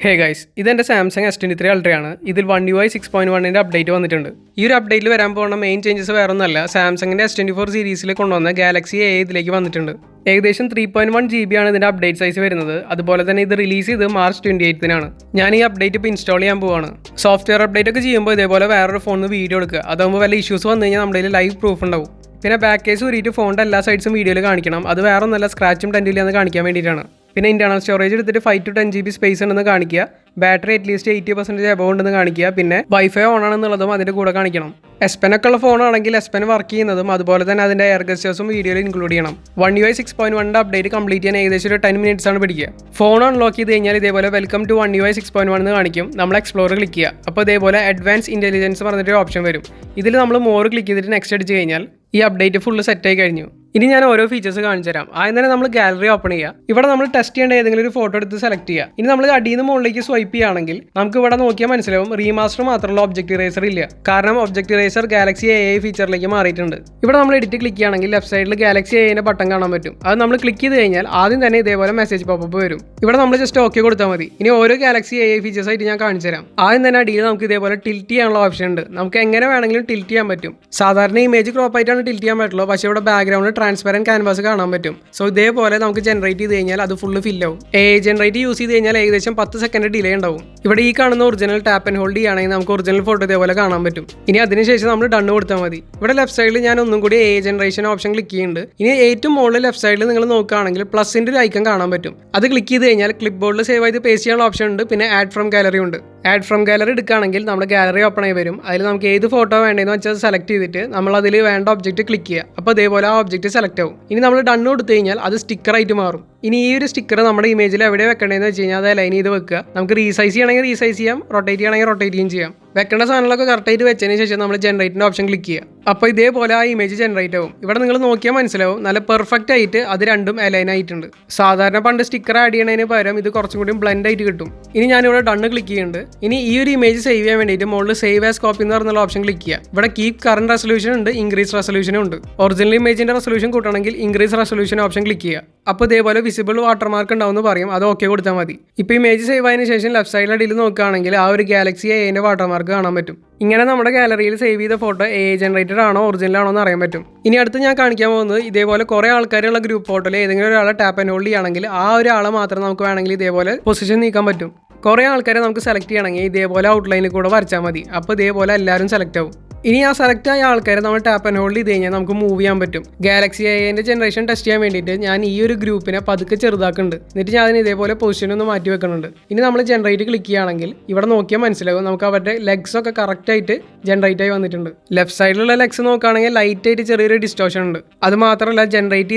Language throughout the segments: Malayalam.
ഹേ ഗൈസ്, ഇതെൻ്റെ സാംസങ് S23 അൾട്രയാണ്. ഇതിൽ One UI 6.1ൻ്റെ അപ്ഡേറ്റ് വന്നിട്ടുണ്ട്. ഈ ഒരു അപ്ഡേറ്റിൽ വരാൻ പോകുന്ന മെയിൻ ചേഞ്ചസ് വേറെ ഒന്നല്ല, സാംസങ്ങിൻ്റെ S24 സീരീസിൽ കൊണ്ടുവന്ന ഗാലക്സി A ഇതിലേക്ക് വന്നിട്ടുണ്ട്. ഏകദേശം 3.1 GB ആണ് ഇതിൻ്റെ അപ്ഡേറ്റ് സൈസ് വരുന്നത്. അതുപോലെ തന്നെ ഇത് റിലീസ് ചെയ്ത് March 28-നാണ്. ഞാൻ ഈ അപ്ഡേറ്റ് ഇപ്പോൾ ഇൻസ്റ്റാൾ ചെയ്യാൻ പോവാണ്. സോഫ്റ്റ്വെയർ അപ്ഡേറ്റ് ഒക്കെ ചെയ്യുമ്പോൾ ഇതേപോലെ വേറൊരു ഫോണിൽ വീഡിയോ എടുക്കുക. അതാകുമ്പോൾ വല്ല ഇഷ്യൂസ് വന്നു കഴിഞ്ഞാൽ നമ്മുടെ ലൈവ് പ്രൂഫ് ഉണ്ടാവും. പിന്നെ ബാക്ക് കേസ് ഊരിയിട്ട് ഫോണിൻ്റെ എല്ലാ സൈഡ്സും വീഡിയോയിൽ കാണിക്കണം. അത് വേറെ ഒന്നല്ല, സ്ക്രാച്ചും ടെൻറ്റില്ലെന്ന് കാണിക്കാൻ വേണ്ടിയിട്ടാണ്. പിന്നെ ഇന്റർണൽ സ്റ്റോറേജ് എടുത്തിട്ട് 5 to 10 GB സ്പേസ് ഉണ്ടെന്ന് കാണിക്കുക. ബാറ്ററി അറ്റ്ലീസ്റ്റ് 80% എബവ് ഉണ്ടെന്ന് കാണിക്കുക. പിന്നെ വൈഫൈ ഓൺ ആണെന്നുള്ളതും അതിൻ്റെ കൂടെ കാണിക്കണം. S Pen ഒക്കെ ഉള്ള ഫോണാണെങ്കിൽ S Pen വർക്ക് ചെയ്യുന്നതും അതുപോലെ തന്നെ അതിൻ്റെ എയർ ഗസ്റ്റേഴ്സും വീഡിയോയിൽ ഇൻക്ലൂഡ് ചെയ്യണം. One UI 6.1ൻ്റെ അപ്ഡേറ്റ് കംപ്ലീറ്റ് ചെയ്യാൻ ഏകദേശം ഒരു 10 minutes ആണ് പിടിക്കുക. ഫോൺ അൺലോക്ക് ചെയ്ത് കഴിഞ്ഞാൽ ഇതേപോലെ വെൽക്കം ടു One UI 6.1 എന്ന് കാണിക്കും. നമ്മൾ എക്സ്പ്ലോർ ക്ലിക്ക് ചെയ്യുക. അപ്പോൾ ഇതേപോലെ അഡ്വാൻസ് ഇൻ്റലിജൻസ് പറഞ്ഞിട്ടൊരു ഓപ്ഷൻ വരും. ഇതിൽ നമ്മൾ മോർ ക്ലിക്ക് ചെയ്തിട്ട് നെക്സ്റ്റ് അടിച്ച് കഴിഞ്ഞാൽ ഈ അപ്ഡേറ്റ് ഫുള്ള് സെറ്റായി കഴിഞ്ഞു. ഇനി ഞാൻ ഓരോ ഫീച്ചേഴ്സ് കാണിച്ചു തരാം. ആദ്യം തന്നെ നമ്മൾ ഗാലറി ഓപ്പൺ ചെയ്യുക. ഇവിടെ നമ്മൾ ടെസ്റ്റ് ചെയ്യേണ്ട ഏതെങ്കിലും ഒരു ഫോട്ടോ എടുത്ത് സെലക്ട് ചെയ്യുക. ഇനി നമ്മൾ അടിയിൽ നിന്ന് മുകളിലേക്ക് സ്വൈപ്പ് ചെയ്യുകയാണെങ്കിൽ നമുക്ക് ഇവിടെ നോക്കിയാൽ മനസ്സിലാവും റീമാസ്റ്റർ മാത്രമുള്ള ഒബ്ജക്റ്റ് ഇറേസർ ഇല്ല. കാരണം ഒബ്ജക്റ്റ് ഇറേസർ ഗാലക്സി AI ഫീച്ചറിലേക്ക് മാറിയിട്ടുണ്ട്. ഇവിടെ നമ്മൾ എഡിറ്റ് ക്ലിക്ക് ചെയ്യുകയാണെങ്കിൽ ലെഫ്റ്റ് സൈഡിൽ ഗാലക്സി AIൻ്റെ ബട്ടൺ കാണാൻ പറ്റും. അത് നമ്മൾ ക്ലിക്ക് ചെയ്ത് കഴിഞ്ഞാൽ ആദ്യം തന്നെ ഇതേപോലെ മെസ്സേജ് പോപ്പപ്പ് വരും. ഇവിടെ നമ്മൾ ജസ്റ്റ് ഓക്കെ കൊടുത്താൽ മതി. ഇനി ഓരോ ഗാലക്സി AI ഫീച്ചേഴ്സ് ആയിട്ട് ഞാൻ കാണിച്ചു തരാം. ആദ്യം തന്നെ അടിയിൽ നമുക്ക് ഇതേപോലെ ടിൽറ്റ് ചെയ്യാനുള്ള ഓപ്ഷൻ ഉണ്ട്. നമുക്ക് എങ്ങനെ വേണമെങ്കിലും ടിൽറ്റ് ചെയ്യാൻ പറ്റും. സാധാരണ ഇമേജ് ക്രോപ്പ് ആയിട്ടാണ് ടിൽറ്റ് ചെയ്യാൻ പറ്റുള്ളൂ. പക്ഷേ ഇവിടെ ബാക്ക്ഗ്രൗണ്ടിൽ ട്രാൻസ്പെറൻറ്റ് ക്യാൻവാസ് കാണാൻ പറ്റും. സോ ഇതേപോലെ നമുക്ക് ജനറേറ്റ് ചെയ്ത് കഴിഞ്ഞാൽ അത് ഫുള്ള് ഫില്ലാവും. AI ജനറേറ്റ് യൂസ് ചെയ്ത് കഴിഞ്ഞാൽ ഏകദേശം 10 സെക്കൻഡ് ഡിലേ ഉണ്ടാവും. ഇവിടെ ഈ കാണുന്ന ഒറിജിനൽ ടാപ്പ് ആൻഡ് ഹോൾഡ് ചെയ്യുകയാണെങ്കിൽ നമുക്ക് ഒറിജിനൽ ഫോട്ടോ ഇതേപോലെ കാണാൻ പറ്റും. ഇനി അതിനുശേഷം നമ്മൾ ഡണ്ണ് കൊടുത്താൽ മതി. ഇവിടെ ലെഫ്റ്റ് സൈഡിൽ ഞാൻ ഒന്നും കൂടി AI ജനറേഷൻ ഓപ്ഷൻ ക്ലിക്ക് ചെയ്യുന്നുണ്ട്. ഇനി ഏറ്റവും മുകളിൽ ലെഫ്റ്റ് സൈഡിൽ നിങ്ങൾ നോക്കുകയാണെങ്കിൽ പ്ലസിൻ്റെ ഒരു ഐക്കൺ കാണാൻ പറ്റും. അത് ക്ലിക്ക് ചെയ്ത് കഴിഞ്ഞാൽ ക്ലിപ്പ് ബോർഡിൽ സേവ് ചെയ്ത് പേസ്റ്റ് ചെയ്യാനുള്ള ഓപ്ഷൻ ഉണ്ട്. പിന്നെ ആഡ് ഫ്രം ഗാലറി ഉണ്ട്. ആഡ് ഫ്രം ഗാലറി എടുക്കുകയാണെങ്കിൽ നമ്മുടെ ഗാലറി ഓപ്പൺ ആയി വരും. അതിൽ നമുക്ക് ഏത് ഫോട്ടോ വേണ്ടതെന്ന് വെച്ചാൽ സെലക്ട് ചെയ്തിട്ട് നമ്മൾ അതിൽ വേണ്ട ഒബ്ജക്റ്റ് ക്ലിക്ക് ചെയ്യുക. അപ്പോൾ അതേപോലെ ആ ഒബ്ജക്റ്റ് സെലക്ട് ആവും. ഇനി നമ്മൾ ഡണ്ണ് കൊടുത്തു കഴിഞ്ഞാൽ അത് സ്റ്റിക്കറായിട്ട് മാറും. ഇനി ഈ ഒരു സ്റ്റിക്കർ നമ്മുടെ ഇമേജിൽ എവിടെ വെക്കേണ്ടതെന്ന് വെച്ച് കഴിഞ്ഞാൽ അത് അലൈൻ ചെയ്ത് വെക്കുക. നമുക്ക് റീസൈസ് ചെയ്യണമെങ്കിൽ റീസൈസ് ചെയ്യാം, റൊട്ടേറ്റ് ചെയ്യണമെങ്കിൽ റൊട്ടേറ്റ് ചെയ്യുകയും ചെയ്യാം. വെക്കേണ്ട സാധനങ്ങളൊക്കെ കറക്റ്റായിട്ട് വെച്ചതിന് ശേഷം നമ്മൾ ജനറേറ്റിൻ്റെ ഓപ്ഷൻ ക്ലിക്ക് ചെയ്യുക. അപ്പോൾ ഇതേപോലെ ആ ഇമേജ് ജനറേറ്റ് ആവും. ഇവിടെ നിങ്ങൾ നോക്കിയാൽ മനസ്സിലാവും നല്ല പെർഫെക്റ്റ് ആയിട്ട് അത് രണ്ടും അലൈൻ ആയിട്ടുണ്ട്. സാധാരണ പണ്ട് സ്റ്റിക്കർ ആഡ് ചെയ്യണതിന് പകരം ഇത് കുറച്ചും കൂടി ബ്ലെൻഡ് ആയിട്ട് കിട്ടും. ഇനി ഞാനിവിടെ ഡണ്ണ് ക്ലിക്ക് ചെയ്യുന്നുണ്ട്. ഇനി ഈ ഒരു ഇമേജ് സേവ് ചെയ്യാൻ വേണ്ടിയിട്ട് മുകളിൽ സേവ് ആസ് കോപ്പി എന്ന് പറഞ്ഞുള്ള ഓപ്ഷൻ ക്ലിക്ക് ചെയ്യുക. ഇവിടെ കീപ് കറന്റ് റെസൊല്യൂഷൻ ഉണ്ട്, ഇൻക്രീസ് റെസൊല്യൂഷനും ഉണ്ട്. ഒറിജിനൽ ഇമേജിൻ്റെ റെസൊല്യൂഷൻ കൂട്ടണമെങ്കിൽ ഇൻക്രീസ് റെസൊല്യൂഷൻ ഓപ്ഷൻ ക്ലിക്ക് ചെയ്യുക. അപ്പോൾ ഇതേപോലെ വിസിബിൾ വാട്ടർമാർക്ക് ഉണ്ടാവുമെന്ന് പറയും. അത് ഓക്കെ കൊടുത്താൽ മതി. ഇപ്പോൾ ഇമേജ് സേവ് ആയതിനു ശേഷം ലെഫ്റ്റ് സൈഡിൽ അടിയിൽ നോക്കുകയാണെങ്കിൽ ആ ഒരു ഗാലക്സി AIൻ്റെ വാട്ടർമാർക്ക് കാണാൻ പറ്റും. ഇങ്ങനെ നമ്മുടെ ഗാലറിയിൽ സേവ് ചെയ്ത ഫോട്ടോ AI ജനറേറ്റഡ് ആണോ ഒറിജിനൽ ആണോ എന്ന് അറിയാൻ പറ്റും. ഇനി അടുത്ത് ഞാൻ കാണിക്കാൻ പോകുന്നത് ഇതേപോലെ കുറേ ആൾക്കാരുള്ള ഗ്രൂപ്പ് ഫോട്ടോയിൽ ഏതെങ്കിലും ഒരാളെ ടാപ്പ് ആൻഡ് ഹോൾഡ് ചെയ്യുകയാണെങ്കിൽ ആ ഒരാളെ മാത്രം നമുക്ക് വേണമെങ്കിൽ ഇതേപോലെ പൊസിഷൻ നീക്കാൻ പറ്റും. കുറേ ആൾക്കാരെ നമുക്ക് സെലക്ട് ചെയ്യണമെങ്കിൽ ഇതേപോലെ ഔട്ട്ലൈനിൽ കൂടെ വരച്ചാൽ മതി. അപ്പോൾ ഇതേപോലെ എല്ലാവരും സെലക്ട് ആവും. ഇനി ആ സെലക്ട് ആയ ആൾക്കാരെ നമ്മൾ ടാപ്പ് ആൻഡ് ഹോൾഡ് ചെയ്ത് കഴിഞ്ഞാൽ നമുക്ക് മൂവ് ചെയ്യാൻ പറ്റും. ഗാലക്സി AIൻ്റെ ജനറേഷൻ ടെസ്റ്റ് ചെയ്യാൻ വേണ്ടിയിട്ട് ഞാൻ ഈ ഒരു ഗ്രൂപ്പിനെ പതുക്കെ ചെറുതാക്കുന്നുണ്ട്. എന്നിട്ട് ഞാൻ അതിന് ഇതേപോലെ പൊസിഷൻ ഒന്ന് മാറ്റി വെക്കുന്നുണ്ട്. ഇനി നമ്മൾ ജനറേറ്റ് ക്ലിക്ക് ചെയ്യുകയാണെങ്കിൽ ഇവിടെ നോക്കിയാൽ മനസ്സിലാവും നമുക്ക് അവരുടെ ലെഗ്സ് ഒക്കെ കറക്റ്റായിട്ട് ജനറേറ്റ് ആയി വന്നിട്ടുണ്ട്. ലെഫ്റ്റ് സൈഡിലുള്ള ലെഗ്സ് നോക്കുകയാണെങ്കിൽ ലൈറ്റ് ആയിട്ട് ചെറിയൊരു ഡിസ്റ്റോഷൻ ഉണ്ട്. അത് മാത്രമല്ല ജനറേറ്റ്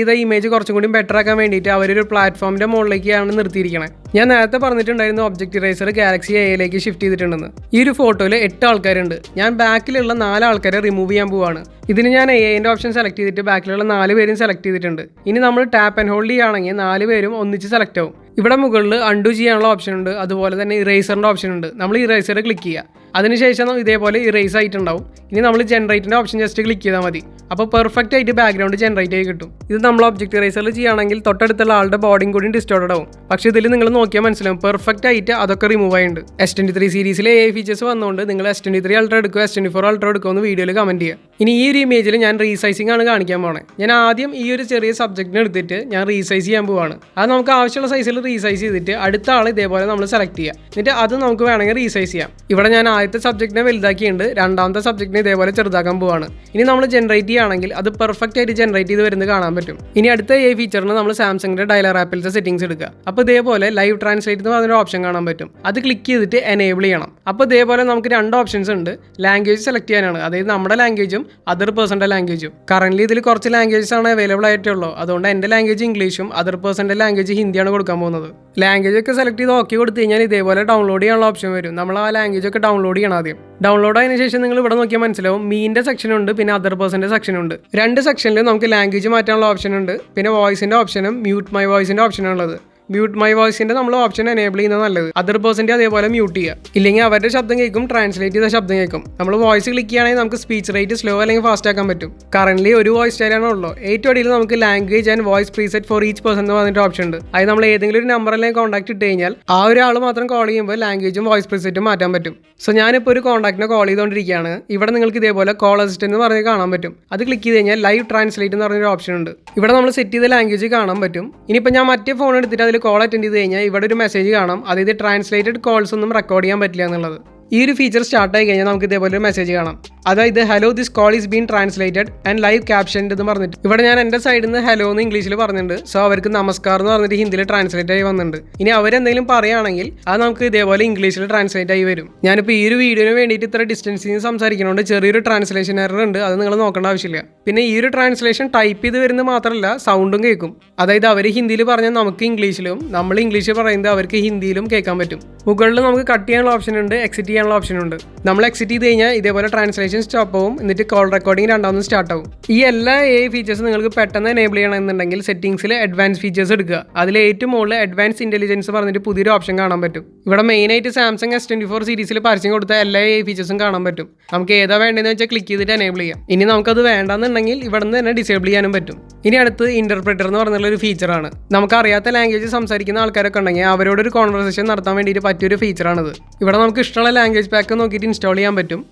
ചെയ്ത ഇമേജ് കുറച്ചും കൂടി ബെറ്റർ ആക്കാൻ വേണ്ടിയിട്ട് അവരൊരു പ്ലാറ്റ്ഫോമിൻ്റെ മുകളിലേക്കാണ് നിർത്തിയിരിക്കുന്നത്. ഞാൻ നേരത്തെ പറഞ്ഞിട്ടുണ്ടായിരുന്നു ഒബ്ജക്റ്റ് ഇറേസർ ഗാലക്സി AIയിലേക്ക് ഷിഫ്റ്റ് ചെയ്തിട്ടുണ്ടെന്ന്. ഈ ഒരു ഫോട്ടോയിൽ 8 ആൾക്കാരുണ്ട്. ഞാൻ ബാക്കിലുള്ള 4 ആൾക്കാരെ റിമൂവ് ചെയ്യാൻ പോവാണ്. ഇതിന് ഞാൻ AIൻ്റെ ഓപ്ഷൻ സെലക്ട് ചെയ്തിട്ട് ബാക്കിലുള്ള 4 പേരും സെലക്ട് ചെയ്തിട്ടുണ്ട്. ഇനി നമ്മൾ ടാപ്പ് ആൻഡ് ഹോൾഡ് ചെയ്യുകയാണെങ്കിൽ 4 പേരും ഒന്നിച്ച് സെലക്ട് ആവും. ഇവിടെ മുകളിൽ അൺഡു ചെയ്യാനുള്ള ഓപ്ഷൻ ഉണ്ട്. അതുപോലെ തന്നെ ഇറേസറിൻ്റെ ഓപ്ഷൻ ഉണ്ട്. നമ്മൾ ഇറേസർ ക്ലിക്ക് ചെയ്യുക. അതിനുശേഷം ഇതേപോലെ ഇറേസ് ആയിട്ടുണ്ടാവും. ഇനി നമ്മൾ ജനറേറ്റിൻ്റെ ഓപ്ഷൻ ജസ്റ്റ് ക്ലിക്ക് ചെയ്താൽ മതി. അപ്പോൾ പെർഫെക്റ്റ് ആയിട്ട് ബാക്ക്ഗ്രൗണ്ട് ജനറേറ്റ് ആയി കിട്ടും. ഇത് നമ്മൾ ഒബ്ജക്റ്റ് ഇറേസറിൽ ചെയ്യുകയാണെങ്കിൽ തൊട്ടടുത്തുള്ള ആളുടെ ബോഡിയും കൂടി ഡിസ്റ്റോർട്ടഡ് ആവും. പക്ഷേ ഇതിൽ നിങ്ങൾ നോക്കിയാൽ മനസ്സിലാവും പെർഫെക്റ്റ് ആയിട്ട് അതൊക്കെ റിമൂവ് ആയിട്ടുണ്ട്. S23 സീരീസിലെ AI ഫീച്ചേഴ്സ് വന്നുകൊണ്ട് നിങ്ങൾ S23 അൾട്ര എടുക്കുക, S24 അൾട്ര എടുക്കുക എന്ന് വീഡിയോയിൽ കമൻറ്റ് ചെയ്യുക. ഇനി ഈ ഒരു ഇമേജിൽ ഞാൻ റീസൈസിങ് ആണ് കാണിക്കാൻ പോണേ. ഞാൻ ആദ്യം ഈ ഒരു ചെറിയ സബ്ജക്റ്റിനെ എടുത്തിട്ട് ഞാൻ റീസൈസ് ചെയ്യാൻ പോവാണ്. അത് നമുക്ക് ആവശ്യമുള്ള സൈസിൽ റീസൈസ് ചെയ്തിട്ട് അടുത്ത ആൾ ഇതേപോലെ നമ്മൾ സെലക്ട് ചെയ്യുക. എന്നിട്ട് അത് നമുക്ക് വേണമെങ്കിൽ റീസൈസ് ചെയ്യാം. ഇവിടെ ഞാൻ ആദ്യത്തെ സബ്ജക്റ്റിനെ വലുതാക്കിയിട്ടുണ്ട്. രണ്ടാമത്തെ സബ്ജക്റ്റിനെ ഇതേപോലെ ചെറുതാക്കാൻ പോവാണ്. ഇനി നമ്മൾ ജനറേറ്റ് ചെയ്യുകയാണെങ്കിൽ അത് പെർഫെക്റ്റ് ആയിട്ട് ജനറേറ്റ് ചെയ്ത് വരുന്നത് കാണാൻ പറ്റും. ഇനി അടുത്ത AI ഫീച്ചറിന് നമ്മൾ സാംസങ്ങിൻ്റെ ഡയലർ ആപ്പിലത്തെ സെറ്റിംഗ്സ് എടുക്കുക. അപ്പോൾ ഇതേപോലെ ലൈവ് ട്രാൻസ്ലേറ്റ് എന്ന് പറഞ്ഞൊരു ഓപ്ഷൻ കാണാൻ പറ്റും. അത് ക്ലിക്ക് ചെയ്തിട്ട് എനേബിൾ ചെയ്യണം. അപ്പോൾ ഇതേപോലെ നമുക്ക് 2 ഓപ്ഷൻസ് ഉണ്ട്. ലാംഗ്വേജ് സെലക്ട് ചെയ്യാനാണ്, അതായത് നമ്മുടെ ലാംഗ്വേജും അതർ പേഴ്സൻ്റെ ലാംഗ്വേജും. കറന്റ് ഇതിൽ കുറച്ച് ലാംഗ്വേജസ് ആണ് അവൈലബിൾ ആയിട്ടുള്ളൂ. അതുകൊണ്ട് എൻ്റെ ലാംഗ്വേജ് ഇംഗ്ലീഷും അതർ പേഴ്സൻ്റെ ലാംഗ്വേജ് ഹിന്ദിയാണ് കൊടുക്കാൻ പോകുന്നത്. ലാംഗ്വേജ് ഒക്കെ സെലക്ട് ചെയ്ത് ഓക്കെ കൊടുത്തു കഴിഞ്ഞാൽ ഇതേപോലെ ഡൗൺലോഡ് ചെയ്യാനുള്ള ഓപ്ഷൻ വരും. നമ്മൾ ആ ലാംഗ്വേജ് ഒക്കെ ഡൗൺലോഡ് ചെയ്യണം ആദ്യം. ഡൗൺലോഡ് ആയതിനു ശേഷം നിങ്ങൾ ഇവിടെ നോക്കിയാൽ മനസ്സിലാവും മീൻ്റെ സെക്ഷൻ ഉണ്ട്, പിന്നെ അതർ പേഴ്സൻ്റെ സെക്ഷൻ ഉണ്ട്. 2 സെക്ഷനിൽ നമുക്ക് ലാംഗ്വേജ് മാറ്റാനുള്ള ഓപ്ഷൻ ഉണ്ട്. പിന്നെ വോയിസിൻ്റെ ഓപ്ഷനും മ്യൂട്ട് മൈ വോയിസിൻ്റെ ഓപ്ഷനാണുള്ളത്. മ്യൂട്ട് മൈ വോയിസിന്റെ നമ്മൾ ഓപ്ഷൻ എനേബിൾ ചെയ്യുന്നത് നല്ലത്. അതർ പേഴ്സൻ്റെ അതേപോലെ മ്യൂട്ട് ചെയ്യുക. ഇല്ലെങ്കിൽ അവരുടെ ശബ്ദം കേൾക്കും, ട്രാൻസ്ലേറ്റ് ചെയ്ത ശബ്ദം കേൾക്കും. നമ്മൾ വോയിസ് ക്ലിക്ക് ചെയ്യുകയാണെങ്കിൽ നമുക്ക് സ്പീച്ച് റേറ്റ് സ്ലോ അല്ലെങ്കിൽ ഫാസ്റ്റ് ആക്കാൻ പറ്റും. കറന്റ് ഒരു വോയിസ് സ്റ്റൈലാണ് ഉള്ളൂ. ഏറ്റവും അടിയിൽ നമുക്ക് language and voice preset for each person എന്ന് പറഞ്ഞിട്ട് ഓപ്ഷൻ ഉണ്ട്. അത് നമ്മൾ ഏതെങ്കിലും ഒരു നമ്പർ അല്ലെങ്കിൽ കോൺടാക്ട് ഇട്ട് കഴിഞ്ഞാൽ ആ ഒരാൾ മാത്രം കോൾ ചെയ്യുമ്പോൾ ലാംഗ്വേജും വോയിസ് പ്രീസെറ്റും മാറ്റാൻ പറ്റും. സോ ഞാനിപ്പോൾ ഒരു കോൺടാക്റ്റിനെ കോൾ ചെയ്തുകൊണ്ടിരിക്കുകയാണ്. ഇവിടെ നിങ്ങൾക്ക് ഇതേപോലെ കോൾ അസിസ്റ്റന്റ് എന്ന് പറഞ്ഞ് കാണാൻ പറ്റും. അത് ക്ലിക്ക് ചെയ്ത് കഴിഞ്ഞാൽ ലൈവ് ട്രാൻസ്ലേറ്റ് എന്ന് പറഞ്ഞൊരു ഓപ്ഷൻ ഉണ്ട്. ഇവിടെ നമ്മൾ സെറ്റ് ചെയ്ത ലാംഗ്വേജ് കാണാൻ പറ്റും. ഇനിയിപ്പോൾ ഞാൻ മറ്റേ ഫോൺ എടുത്തിട്ട് അതിൽ കോൾ അറ്റൻഡ് ചെയ്ത് കഴിഞ്ഞാൽ ഇവിടെ ഒരു മെസ്സേജ് കാണാം, അതായത് ട്രാൻസ്ലേറ്റഡ് കോൾസ് ഒന്നും റെക്കോർഡ് ചെയ്യാൻ പറ്റില്ല എന്നുള്ളത്. ഈ ഒരു ഫീച്ചർ സ്റ്റാർട്ട് ആയി കഴിഞ്ഞാൽ നമുക്ക് ഇതേപോലെ ഒരു മെസ്സേജ് കാണാം, അതായത് hello this call is been translated and live captioned എന്ന് പറഞ്ഞിട്ട് ഇവിടെ ഞാൻ എൻ്റെ സൈഡിൽ നിന്ന് ഹലോ എന്ന് ഇംഗ്ലീഷിൽ പറഞ്ഞിട്ടുണ്ട്. സോ അവർക്ക് നമസ്കാരം എന്ന് പറഞ്ഞിട്ട് ഹിന്ദിയിൽ ട്രാൻസ്ലേറ്റ് ആയി വന്നിട്ടുണ്ട്. ഇനി അവരെന്തെങ്കിലും പറയുകയാണെങ്കിൽ അത് നമുക്ക് ഇതേപോലെ ഇംഗ്ലീഷിൽ ട്രാൻസ്ലേറ്റ് ആയി വരും. ഞാനിപ്പോൾ ഈ ഒരു വീഡിയോന് വേണ്ടിയിട്ട് ഇത്ര ഡിസ്റ്റൻസിൽ നിന്ന് സംസാരിക്കുന്നതുകൊണ്ട് ചെറിയൊരു ട്രാൻസ്ലേഷൻ എറർ ഉണ്ട്, അത് നിങ്ങൾ നോക്കേണ്ട ആവശ്യമില്ല. പിന്നെ ഈ ഒരു ട്രാൻസ്ലേഷൻ ടൈപ്പ് ചെയ്ത് വരുന്നത് മാത്രമല്ല സൗണ്ടും കേൾക്കും. അതായത് അവർ ഹിന്ദിയിൽ പറഞ്ഞാൽ നമുക്ക് ഇംഗ്ലീഷിലും നമ്മൾ ഇംഗ്ലീഷിൽ പറയുന്നത് അവർക്ക് ഹിന്ദിയിലും കേൾക്കാൻ പറ്റും. മുകളിൽ നമുക്ക് കട്ട് ചെയ്യാനുള്ള ഓപ്ഷൻ ഉണ്ട്, എക്സിറ്റ് ചെയ്യാനുള്ള ഓപ്ഷൻ ഉണ്ട്. നമ്മൾ എക്സിറ്റ് ചെയ്ത് കഴിഞ്ഞാൽ ഇതേപോലെ ട്രാൻസ്ലേഷൻ സ്റ്റോപ്പ് ആവും, എന്നിട്ട് കോൾ റെക്കോർഡിംഗ് രണ്ടാമത് സ്റ്റാർട്ട് ആവും. ഈ എല്ലാ AI ഫീച്ചേഴ്സും നിങ്ങൾക്ക് പെട്ടെന്ന് എനേബിൾ ചെയ്യണമെന്നുണ്ടെങ്കിൽ സെറ്റിംഗ്സിൽ അഡ്വാൻസ് ഫീച്ചേഴ്സ് എടുക്കുക. അതിൽ ഏറ്റവും മുകളിൽ അഡ്വാൻസ് ഇന്റലിജൻസ് പറഞ്ഞിട്ട് പുതിയൊരു ഓപ്ഷൻ കാണാൻ പറ്റും. ഇവിടെ മെയിനായിട്ട് സാംസങ് S24 സീരീസിൽ പരസ്യം കൊടുത്ത എല്ലാ AI ഫീച്ചേഴ്സും കാണാൻ പറ്റും. നമുക്ക് ഏതാ വേണ്ടതെന്ന് വെച്ചാൽ ക്ലിക്ക് ചെയ്തിട്ട് എനേബിൾ ചെയ്യാം. ഇനി നമുക്കത് വേണ്ടെന്നുണ്ടെങ്കിൽ ഇവിടെ നിന്ന് തന്നെ ഡിസേബിൾ ചെയ്യാനും പറ്റും. ഇനി അടുത്ത് ഇന്റർപ്രറ്റർ എന്ന് പറഞ്ഞുള്ള ഒരു ഫീച്ചറാണ്. നമുക്ക് അറിയാത്ത ലാംഗ്വേജ് സംസാരിക്കുന്ന ആൾക്കാരൊക്കെ ഉണ്ടെങ്കിൽ അവരോട് ഒരു കോൺവെർസേഷൻ നടത്താൻ വേണ്ടിയിട്ട് പറ്റിയൊരു ഫീച്ചറാണിത്. ഇവിടെ നമുക്ക് ഇഷ്ടമുള്ള ലാംഗ്വേജ് പാക്ക് നോക്കിയിട്ട് ഇൻസ്റ്റാൾ ചെയ്യാൻ പറ്റും.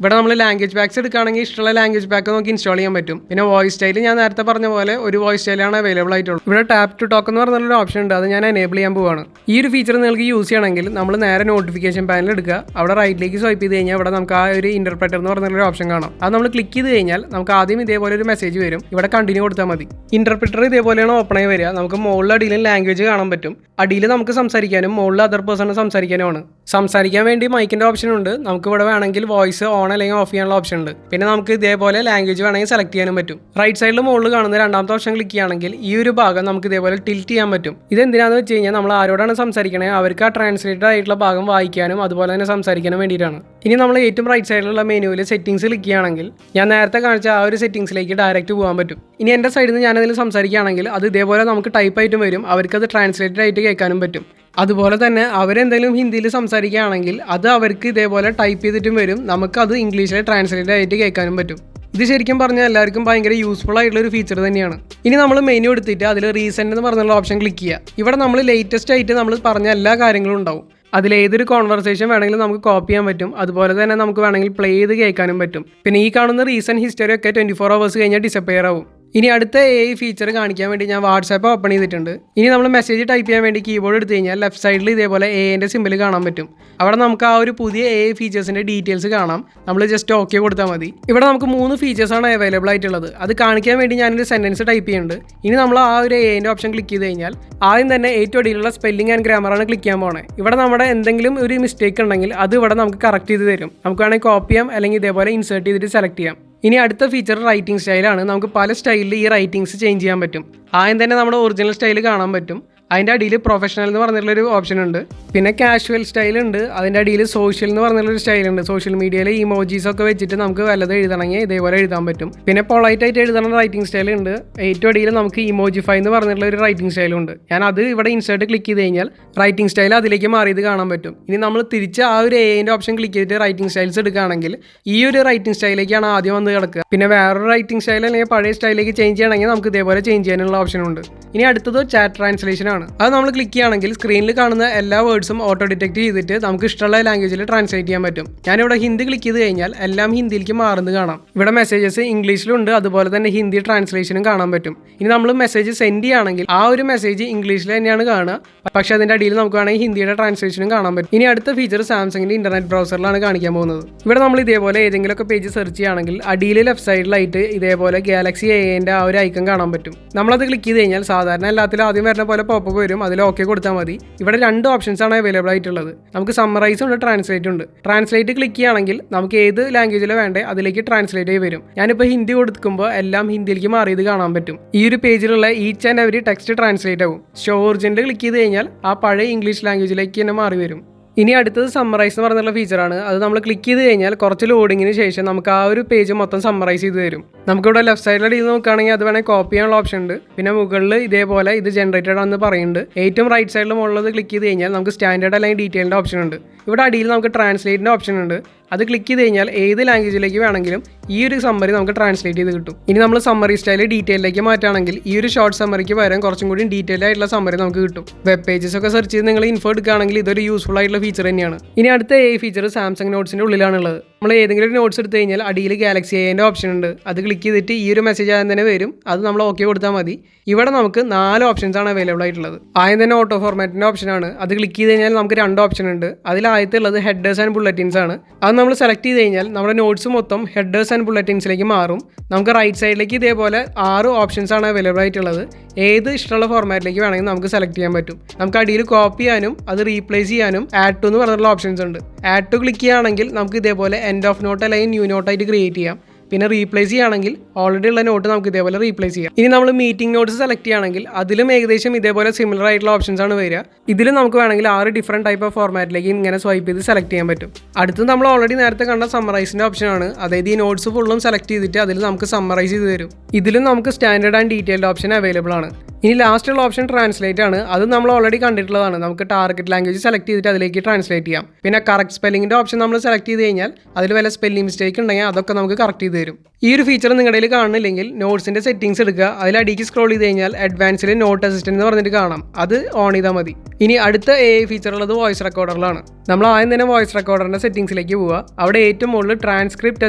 ഇവിടെ നമ്മൾ ലാംഗ്വേജ് പാക്സ് എടുക്കുകയാണെങ്കിൽ ഇഷ്ടമുള്ള ലാംഗ്വേജ് പാക്ക് നോക്കി ഇൻസ്റ്റാൾ ചെയ്യാൻ പറ്റും. പിന്നെ വോയിസ് സ്റ്റൈൽ ഞാൻ നേരത്തെ പറഞ്ഞ പോലെ ഒരു വോയിസ് സ്റ്റൈലാണ് അവൈലബിൾ ആയിട്ടുള്ളത്. ഇവിടെ ടാപ്പ് ടു ടോക്ക് എന്ന് പറഞ്ഞൊരു ഓപ്ഷൻ ഉണ്ട്, അത് ഞാൻ എനേബിൾ ചെയ്യാൻ പോവാണ്. ഈ ഒരു ഫീച്ചർ നിങ്ങൾക്ക് യൂസ് ചെയ്യണമെങ്കിൽ നമ്മൾ നേരെ നോട്ടിഫിക്കേഷൻ പാനൽ എടുക്കുക, അവിടെ റൈറ്റിലേക്ക് സ്വൈപ്പ് ചെയ്ത് കഴിഞ്ഞാൽ ഇവിടെ നമുക്ക് ആ ഒരു ഇന്റർപ്രറ്റർ എന്ന് പറഞ്ഞൊരു ഓപ്ഷൻ കാണാം. അത് നമ്മൾ ക്ലിക്ക് ചെയ്ത് കഴിഞ്ഞാൽ നമുക്ക് ആദ്യം ഇതേപോലെ ഒരു മെസ്സേജ് വരും, ഇവിടെ കണ്ടിന്യൂ കൊടുത്താൽ മതി. ഇന്റർപ്രറ്റർ ഇതേപോലെയാണ് ഓപ്പൺ ആയി വരിക. നമുക്ക് മുകളിൽ അടിയിലും ലാംഗ്വേജ് കാണാൻ പറ്റും. അടിയിൽ നമുക്ക് സംസാരിക്കാനും മുകളിൽ അതർ പേഴ്സണ് സംസാരിക്കാനുമാണ്. സംസാരിക്കാൻ വേണ്ടി മൈക്കിന്റെ ഓപ്ഷൻ ഉണ്ട്. നമുക്ക് ഇവിടെ വേണമെങ്കിൽ വോയിസ് ഓൺ അല്ലെങ്കിൽ ഓഫ് ചെയ്യാനുള്ള ഓപ്ഷൻ ഉണ്ട്. പിന്നെ നമുക്ക് ഇതേപോലെ ലാംഗ്വേജ് വേണമെങ്കിൽ സെലക്ട് ചെയ്യാനും പറ്റും. റൈറ്റ് സൈഡിൽ മുകളിൽ കാണുന്ന രണ്ടാമത്തെ ഓപ്ഷൻ ക്ലിക്ക് ചെയ്യുകയാണെങ്കിൽ ഈ ഒരു ഭാഗം നമുക്ക് ഇതേപോലെ ടിൽറ്റ് ചെയ്യാൻ പറ്റും. ഇതെന്തിനാന്ന് വെച്ച് കഴിഞ്ഞാൽ നമ്മൾ ആരോടാണ് സംസാരിക്കണേ അവർക്ക് ആ ട്രാൻസ്ലേറ്റഡ് ആയിട്ടുള്ള ഭാഗം വായിക്കാനും അതുപോലെ തന്നെ സംസാരിക്കാനും വേണ്ടിയിട്ടാണ്. ഇനി നമ്മൾ ഏറ്റവും റൈറ്റ് സൈഡിലുള്ള മെനുവിൽ സെറ്റിംഗ്സ് ക്ലിക്ക് ചെയ്യുകയാണെങ്കിൽ ഞാൻ നേരത്തെ കാണിച്ച ആ ഒരു സെറ്റിംഗ്സിലേക്ക് ഡയറക്റ്റ് പോകാൻ പറ്റും. ഇനി എൻ്റെ സൈഡിൽ നിന്ന് ഞാനതിൽ സംസാരിക്കുകയാണെങ്കിൽ അത് ഇതേപോലെ നമുക്ക് ടൈപ്പ് ആയിട്ടും വരും, അവർക്കത് ട്രാൻസ്ലേറ്റഡ് ആയിട്ട് കേൾക്കാനും പറ്റും. അതുപോലെ തന്നെ അവരെന്തെങ്കിലും ഹിന്ദിയിൽ സംസാരിക്കുകയാണെങ്കിൽ അത് അവർക്ക് ഇതേപോലെ ടൈപ്പ് ചെയ്തിട്ടും വരും, നമുക്കത് ഇംഗ്ലീഷിൽ ട്രാൻസ്ലേറ്റ് ആയിട്ട് കേൾക്കാനും പറ്റും. ഇത് ശരിക്കും പറഞ്ഞാൽ എല്ലാവർക്കും ഭയങ്കര യൂസ്ഫുൾ ആയിട്ടുള്ള ഒരു ഫീച്ചർ തന്നെയാണ്. ഇനി നമ്മൾ മെനു എടുത്തിട്ട് അതിൽ റീസെൻ്റ് എന്ന് പറഞ്ഞുള്ള ഓപ്ഷൻ ക്ലിക്ക് ചെയ്യുക. ഇവിടെ നമ്മൾ ലേറ്റസ്റ്റ് ആയിട്ട് നമ്മൾ പറഞ്ഞ എല്ലാ കാര്യങ്ങളും ഉണ്ടാവും. അതിലേതൊരു കോൺവെർസേഷൻ വേണമെങ്കിലും നമുക്ക് കോപ്പി ചെയ്യാൻ പറ്റും. അതുപോലെ തന്നെ നമുക്ക് വേണമെങ്കിൽ പ്ലേ ചെയ്ത് കേൾക്കാനും പറ്റും. പിന്നെ ഈ കാണുന്ന റീസെൻറ്റ് ഹിസ്റ്ററി ഒക്കെ 24 hours കഴിഞ്ഞാൽ ഡിസപ്പിയർ ആവും. ഇനി അടുത്ത AI ഫീച്ചർ കാണിക്കാൻ വേണ്ടി ഞാൻ വാട്സാപ്പ് ഓപ്പൺ ചെയ്തിട്ടുണ്ട്. ഇനി നമ്മൾ മെസ്സേജ് ടൈപ്പ് ചെയ്യാൻ വേണ്ടി കീബോർഡ് എടുത്തു കഴിഞ്ഞാൽ ലെഫ്റ്റ് സൈഡിൽ ഇതേപോലെ AIൻ്റെ സിമ്പിൾ കാണാൻ പറ്റും. അവിടെ നമുക്ക് ആ ഒരു പുതിയ AI ഫീച്ചേഴ്സിൻ്റെ ഡീറ്റെയിൽസ് കാണാം. നമ്മൾ ജസ്റ്റ് ഓക്കെ കൊടുത്താൽ മതി. ഇവിടെ നമുക്ക് 3 ഫീച്ചേഴ്സാണ് അവൈലബിൾ ആയിട്ടുള്ളത്. അത് കാണിക്കാൻ വേണ്ടി ഞാനൊരു സെൻറ്റൻസ് ടൈപ്പ് ചെയ്യുന്നുണ്ട്. ഇനി നമ്മൾ ആ ഒരു AIൻ്റെ ഓപ്ഷൻ ക്ലിക്ക് ചെയ്ത് കഴിഞ്ഞാൽ ആദ്യം തന്നെ ഏറ്റവും അടിയിലുള്ള സ്പെല്ലിംഗ് ആൻഡ് ഗ്രാമറാണ് ക്ലിക്ക് ചെയ്യാൻ പോകുന്നത്. ഇവിടെ നമ്മുടെ എന്തെങ്കിലും ഒരു മിസ്റ്റേക്ക് ഉണ്ടെങ്കിൽ അത് ഇവിടെ നമുക്ക് കറക്റ്റ് ചെയ്ത് തരും. നമുക്ക് വേണമെങ്കിൽ കോപ്പി ചെയ്യാം അല്ലെങ്കിൽ ഇതേപോലെ ഇൻസേർട്ട് ചെയ്തിട്ട് സെലക്ട് ചെയ്യാം. ഇനി അടുത്ത ഫീച്ചർ റൈറ്റിംഗ് സ്റ്റൈലാണ്. നമുക്ക് പല സ്റ്റൈലിൽ ഈ റൈറ്റിംഗ്സ് ചേഞ്ച് ചെയ്യാൻ പറ്റും. ആദ്യം തന്നെ നമ്മുടെ ഒറിജിനൽ സ്റ്റൈൽ കാണാൻ പറ്റും. അതിൻ്റെ അടിയിൽ പ്രൊഫഷണൽ എന്ന് പറഞ്ഞിട്ടുള്ളൊരു ഓപ്ഷൻ ഉണ്ട്. പിന്നെ കാഷ്വൽ സ്റ്റൈൽ ഉണ്ട്. അതിൻ്റെ അടിയിൽ സോഷ്യൽ എന്ന് പറഞ്ഞിട്ടുള്ളൊരു സ്റ്റൈലുണ്ട്. സോഷ്യൽ മീഡിയയിൽ ഇമോജീസ് ഒക്കെ വെച്ചിട്ട് നമുക്ക് വല്ലതും എഴുതണമെങ്കിൽ ഇതേപോലെ എഴുതാൻ പറ്റും. പിന്നെ പൊളൈറ്റ് ആയിട്ട് എഴുതുന്ന റൈറ്റിംഗ് സ്റ്റൈൽ ഉണ്ട്. ഏറ്റവും അടിയിൽ നമുക്ക് ഇമോജിഫൈ എന്ന് പറഞ്ഞിട്ടുള്ള ഒരു റൈറ്റിംഗ് സ്റ്റൈലുണ്ട്. ഞാൻ അത് ഇവിടെ ഇൻസേർട്ട് ക്ലിക്ക് ചെയ്ത് കഴിഞ്ഞാൽ റൈറ്റിംഗ് സ്റ്റൈൽ അതിലേക്ക് മാറിയത് കാണാൻ പറ്റും. ഇനി നമ്മൾ തിരിച്ച് ആ ഒരു AIൻ്റെ ഓപ്ഷൻ ക്ലിക്ക് ചെയ്തിട്ട് റൈറ്റിംഗ് സ്റ്റൈൽസ് എടുക്കുകയാണെങ്കിൽ ഈ ഒരു റൈറ്റിംഗ് സ്റ്റൈലിലേക്കാണ് ആദ്യം വന്ന് കിടക്കുക. പിന്നെ വേറൊരു റൈറ്റിംഗ് സ്റ്റൈൽ അല്ലെങ്കിൽ പഴയ സ്റ്റൈലിലേക്ക് ചേഞ്ച് ചെയ്യണമെങ്കിൽ നമുക്ക് ഇതേപോലെ ചേഞ്ച് ചെയ്യാനുള്ള ഓപ്ഷൻ ഉണ്ട്. ഇനി അടുത്തത് ചാറ്റ് ട്രാൻസ്ലേഷൻ ആണ്. അത് നമ്മൾ ക്ലിക്ക് ചെയ്യുകയാണെങ്കിൽ സ്ക്രീനിൽ കാണുന്ന എല്ലാ വേർഡ്സും ഓട്ടോ ഡിറ്റക്ട് ചെയ്തിട്ട് നമുക്ക് ഇഷ്ടമുള്ള ലാംഗ്വേജിൽ ട്രാൻസ്ലേറ്റ് ചെയ്യാൻ പറ്റും. ഞാനിവിടെ ഹിന്ദി ക്ലിക്ക് ചെയ്ത് കഴിഞ്ഞാൽ എല്ലാം ഹിന്ദിയിലേക്ക് മാറുന്നത് കാണാം. ഇവിടെ മെസ്സേജസ് ഇംഗ്ലീഷിലുണ്ട്, അതുപോലെ തന്നെ ഹിന്ദി ട്രാൻസ്ലേഷനും കാണാൻ പറ്റും. ഇനി നമ്മൾ മെസ്സേജ് സെൻഡ് ചെയ്യുകയാണെങ്കിൽ ആ ഒരു മെസ്സേജ് ഇംഗ്ലീഷിൽ തന്നെയാണ് കാണുക, പക്ഷേ അതിൻ്റെ അടിയിൽ നമുക്ക് വേണമെങ്കിൽ ഹിന്ദിയുടെ ട്രാൻസ്ലേഷനും കാണാൻ പറ്റും. ഇനി അടുത്ത ഫീച്ചർ സാംസങ്ങിൻ്റെ ഇന്റർനെറ്റ് ബ്രൗസറിലാണ് കാണിക്കാൻ പോകുന്നത്. ഇവിടെ നമ്മൾ ഇതേപോലെ ഏതെങ്കിലുമൊക്കെ പേജ് സെർച്ച് ചെയ്യുകയാണെങ്കിൽ അടിയിൽ ലെഫ്റ്റ് സൈഡിലായിട്ട് ഇതേപോലെ ഗാലക്സി AI-ൻ്റെ ആ ഒരു ഐക്കൺ കാണാൻ പറ്റും. നമ്മളത് ക്ലിക്ക് ചെയ്ത് കഴിഞ്ഞാൽ സാധാരണ എല്ലാത്തിലും ആദ്യം വരുന്ന പോലെ പോപ്പ് വരും, അതിൽ ഓക്കെ കൊടുത്താൽ മതി. ഇവിടെ 2 ഓപ്ഷൻസ് ആണ് അവൈലബിൾ ആയിട്ടുള്ളത്. നമുക്ക് സമ്മറൈസ് ഉണ്ട്, ട്രാൻസ്ലേറ്റ് ഉണ്ട്. ട്രാൻസ്ലേറ്റ് ക്ലിക്ക് ചെയ്യുകയാണെങ്കിൽ നമുക്ക് ഏത് ലാംഗ്വേജിലോ വേണ്ടേ അതിലേക്ക് ട്രാൻസ്ലേറ്റ് ആയി വരും. ഞാനിപ്പോൾ ഹിന്ദി കൊടുക്കുമ്പോൾ എല്ലാം ഹിന്ദിയിലേക്ക് മാറിയത് കാണാൻ പറ്റും. ഈ ഒരു പേജിലുള്ള each and every text translate ആവും. ഷോ ഒറിജിനിൽ ക്ലിക്ക് ചെയ്ത് കഴിഞ്ഞാൽ ആ പഴയ ഇംഗ്ലീഷ് ലാംഗ്വേജിലേക്ക് തന്നെ മാറി വരും. ഇനി അടുത്തത് സമ്മറൈസ് എന്ന് പറഞ്ഞുള്ള ഫീച്ചറാണ്. അത് നമ്മൾ ക്ലിക്ക് ചെയ്ത് കഴിഞ്ഞാൽ കുറച്ച് ലോഡിങ്ങിന് ശേഷം നമുക്ക് ആ ഒരു പേജ് മൊത്തം സമ്മറൈസ് ചെയ്ത് തരും. നമുക്കിവിടെ ലെഫ്റ്റ് സൈഡിലെ ഡീൽ നോക്കുകയാണെങ്കിൽ അത് വേണമെങ്കിൽ കോപ്പി ചെയ്യാനുള്ള ഓപ്ഷൻ ഉണ്ട്. പിന്നെ മുകളിൽ ഇതേപോലെ ഇത് ജനറേറ്റഡ് ആണെന്ന് പറയുന്നുണ്ട്. ഏറ്റവും റൈറ്റ് സൈഡിൽ മുകളിൽ ക്ലിക്ക് ചെയ്ത് കഴിഞ്ഞാൽ നമുക്ക് സ്റ്റാൻഡേർഡ് അല്ലെങ്കിൽ ഡീറ്റെയിലിൻ്റെ ഓപ്ഷൻ ഉണ്ട്. ഇവിടെ അടിയിൽ നമുക്ക് ട്രാൻസ്ലേറ്റിൻ്റെ ഓപ്ഷൻ ഉണ്ട്. അത് ക്ലിക്ക് ചെയ്ത് കഴിഞ്ഞാൽ ഏത് ലാംഗ്വേജിലേക്ക് വേണമെങ്കിലും ഈ ഒരു സമ്മറി നമുക്ക് ട്രാൻസ്ലേറ്റ് ചെയ്ത് കിട്ടും. ഇനി നമ്മൾ സമ്മറി സ്റ്റൈൽ ഡീറ്റെയിലേക്ക് മാറ്റുകയാണെങ്കിൽ ഈ ഒരു ഷോർട്ട് സമ്മറിക്ക് പകരം കുറച്ചും കൂടി ഡീറ്റെയിൽ ആയിട്ടുള്ള സമ്മറി നമുക്ക് കിട്ടും. വെബ് പേജസ് ഒക്കെ സെർച്ച് ചെയ്ത് നിങ്ങൾ ഇൻഫോ എടുക്കുകയാണെങ്കിൽ ഇതൊരു യൂസ്ഫുൾ ആയിട്ടുള്ള ഫീച്ചർ തന്നെയാണ്. ഇനി അടുത്ത AI ഫീച്ചർ സാംസങ് നോട്ട്സിൻ്റെ ഉള്ളിലാണുള്ളത്. നമ്മൾ ഏതെങ്കിലും ഒരു നോട്ട്സ് എടുത്തു കഴിഞ്ഞാൽ അടിയിൽ ഗാലക്സി AIൻ്റെ ഓപ്ഷൻ ഉണ്ട്. അത് ക്ലിക്ക് ചെയ്തിട്ട് ഈ ഒരു മെസ്സേജ് ആദ്യം തന്നെ വരും. അത് നമ്മൾ ഓക്കെ കൊടുത്താൽ മതി. ഇവിടെ നമുക്ക് 4 ഓപ്ഷൻസ് ആണ് അവൈലബിൾ ആയിട്ടുള്ളത്. ആദ്യം തന്നെ ഓട്ടോ ഫോർമാറ്റിൻ്റെ ഓപ്ഷനാണ്. അത് ക്ലിക്ക് ചെയ്ത് കഴിഞ്ഞാൽ നമുക്ക് 2 ഓപ്ഷൻ ഉണ്ട്. അതിൽ ആദ്യത്തുള്ളത് ഹെഡേഴ്സ് ആൻഡ് ബുള്ളറ്റിൻസ് ആണ്. അത് നമ്മൾ സെലക്ട് ചെയ്ത് കഴിഞ്ഞാൽ നമ്മുടെ നോട്ട്സ് മൊത്തം ഹെഡേഴ്സ് ആൻഡ് ബുള്ളറ്റിൻസിലേക്ക് മാറും. നമുക്ക് റൈറ്റ് സൈഡിലേക്ക് ഇതേപോലെ 6 ഓപ്ഷൻസ് ആണ് അവൈലബിൾ ആയിട്ടുള്ളത്. ഏത് ഇഷ്ടമുള്ള ഫോർമാറ്റിലേക്ക് വേണമെങ്കിൽ നമുക്ക് സെലക്ട് ചെയ്യാൻ പറ്റും. നമുക്ക് അടിയിൽ കോപ്പി ചെയ്യാനും അത് റീപ്ലേസ് ചെയ്യാനും ആഡ് ടു എന്ന് പറഞ്ഞിട്ടുള്ള ഓപ്ഷൻസ് ഉണ്ട്. ആഡ് ടു ക്ലിക്ക് ചെയ്യുകയാണെങ്കിൽ നമുക്ക് ഇതേപോലെ എൻഡ് ഓഫ് നോട്ട് അല്ലെങ്കിൽ ന്യൂ നോട്ടായിട്ട് ക്രിയേറ്റ് ചെയ്യാം. പിന്നെ റീപ്ലേസ് ചെയ്യുകയാണെങ്കിൽ ഓൾറെഡി ഉള്ള നോട്ട് നമുക്ക് ഇതേപോലെ റീപ്ലേസ് ചെയ്യാം. ഇനി നമ്മൾ മീറ്റിംഗ് നോട്ട്സ് സെലക്ട് ചെയ്യുകയാണെങ്കിൽ അതിലും ഏകദേശം ഇതേപോലെ സിമിലർ ആയിട്ടുള്ള ഓപ്ഷൻസ് ആണ് വരിക. ഇതിലും നമുക്ക് വേണമെങ്കിൽ 6 ഡിഫറെൻറ്റ് ടൈപ്പ് ഓഫ് ഫോർമാറ്റിലേക്ക് ഇങ്ങനെ സ്വൈപ്പ് ചെയ്ത് സെലക്ട് ചെയ്യാൻ പറ്റും. അടുത്ത് നമ്മൾ ഓൾറെഡി നേരത്തെ കണ്ട സമ്മറൈസിൻ്റെ ഓപ്ഷനാണ്. അതായത് ഈ നോട്ട്സ് ഫുള്ളും സെലക്ട് ചെയ്തിട്ട് അതിൽ നമുക്ക് സമ്മറൈസ് ചെയ്ത് തരും. ഇതിലും നമുക്ക് standard and detailed option available ആണ്. ഇനി ലാസ്റ്റുള്ള ഓപ്ഷൻ ട്രാൻസ്ലേറ്റ് ആണ്. അത് നമ്മൾ ഓൾറെഡി കണ്ടിട്ടുള്ളതാണ്. നമുക്ക് ടാർഗറ്റ് ലാംഗ്വേജ് സെലക്ട് ചെയ്തിട്ട് അതിലേക്ക് ട്രാൻസ്ലേറ്റ് ചെയ്യാം. പിന്നെ കറക്റ്റ് സ്പെല്ലിങ്ങിൻ്റെ ഓപ്ഷൻ നമ്മൾ സെലക്ട് ചെയ്ത് കഴിഞ്ഞാൽ അതിൽ വല്ല സ്പെല്ലിംഗ് മിസ്റ്റേക്ക് ഉണ്ടെങ്കിൽ അതൊക്കെ നമുക്ക് കറക്റ്റ് ചെയ്ത് തരും. ഈ ഒരു ഫീച്ചർ നിങ്ങളുടെ കയ്യിൽ കാണുന്നില്ലെങ്കിൽ നോട്ട്സിൻ്റെ സെറ്റിംഗ്സ് എടുക്കുക. അതിൽ അടിക്ക് സ്ക്രോൾ ചെയ്ത് കഴിഞ്ഞാൽ അഡ്വാൻസിൽ നോട്ട് അസിസ്റ്റന്റ് എന്ന് പറഞ്ഞിട്ട് കാണാം. അത് ഓൺ ചെയ്താൽ മതി. ഇനി അടുത്ത AI ഫീച്ചർ ഉള്ളത് വോയിസ് റെക്കോർഡറിലാണ്. നമ്മൾ ആദ്യം തന്നെ വോയിസ് റെക്കോർഡറിൻ്റെ സെറ്റിംഗ്സിലേക്ക് പോവുക. അവിടെ ഏറ്റവും മുകളിൽ ട്രാൻസ്ക്രിപ്റ്റ്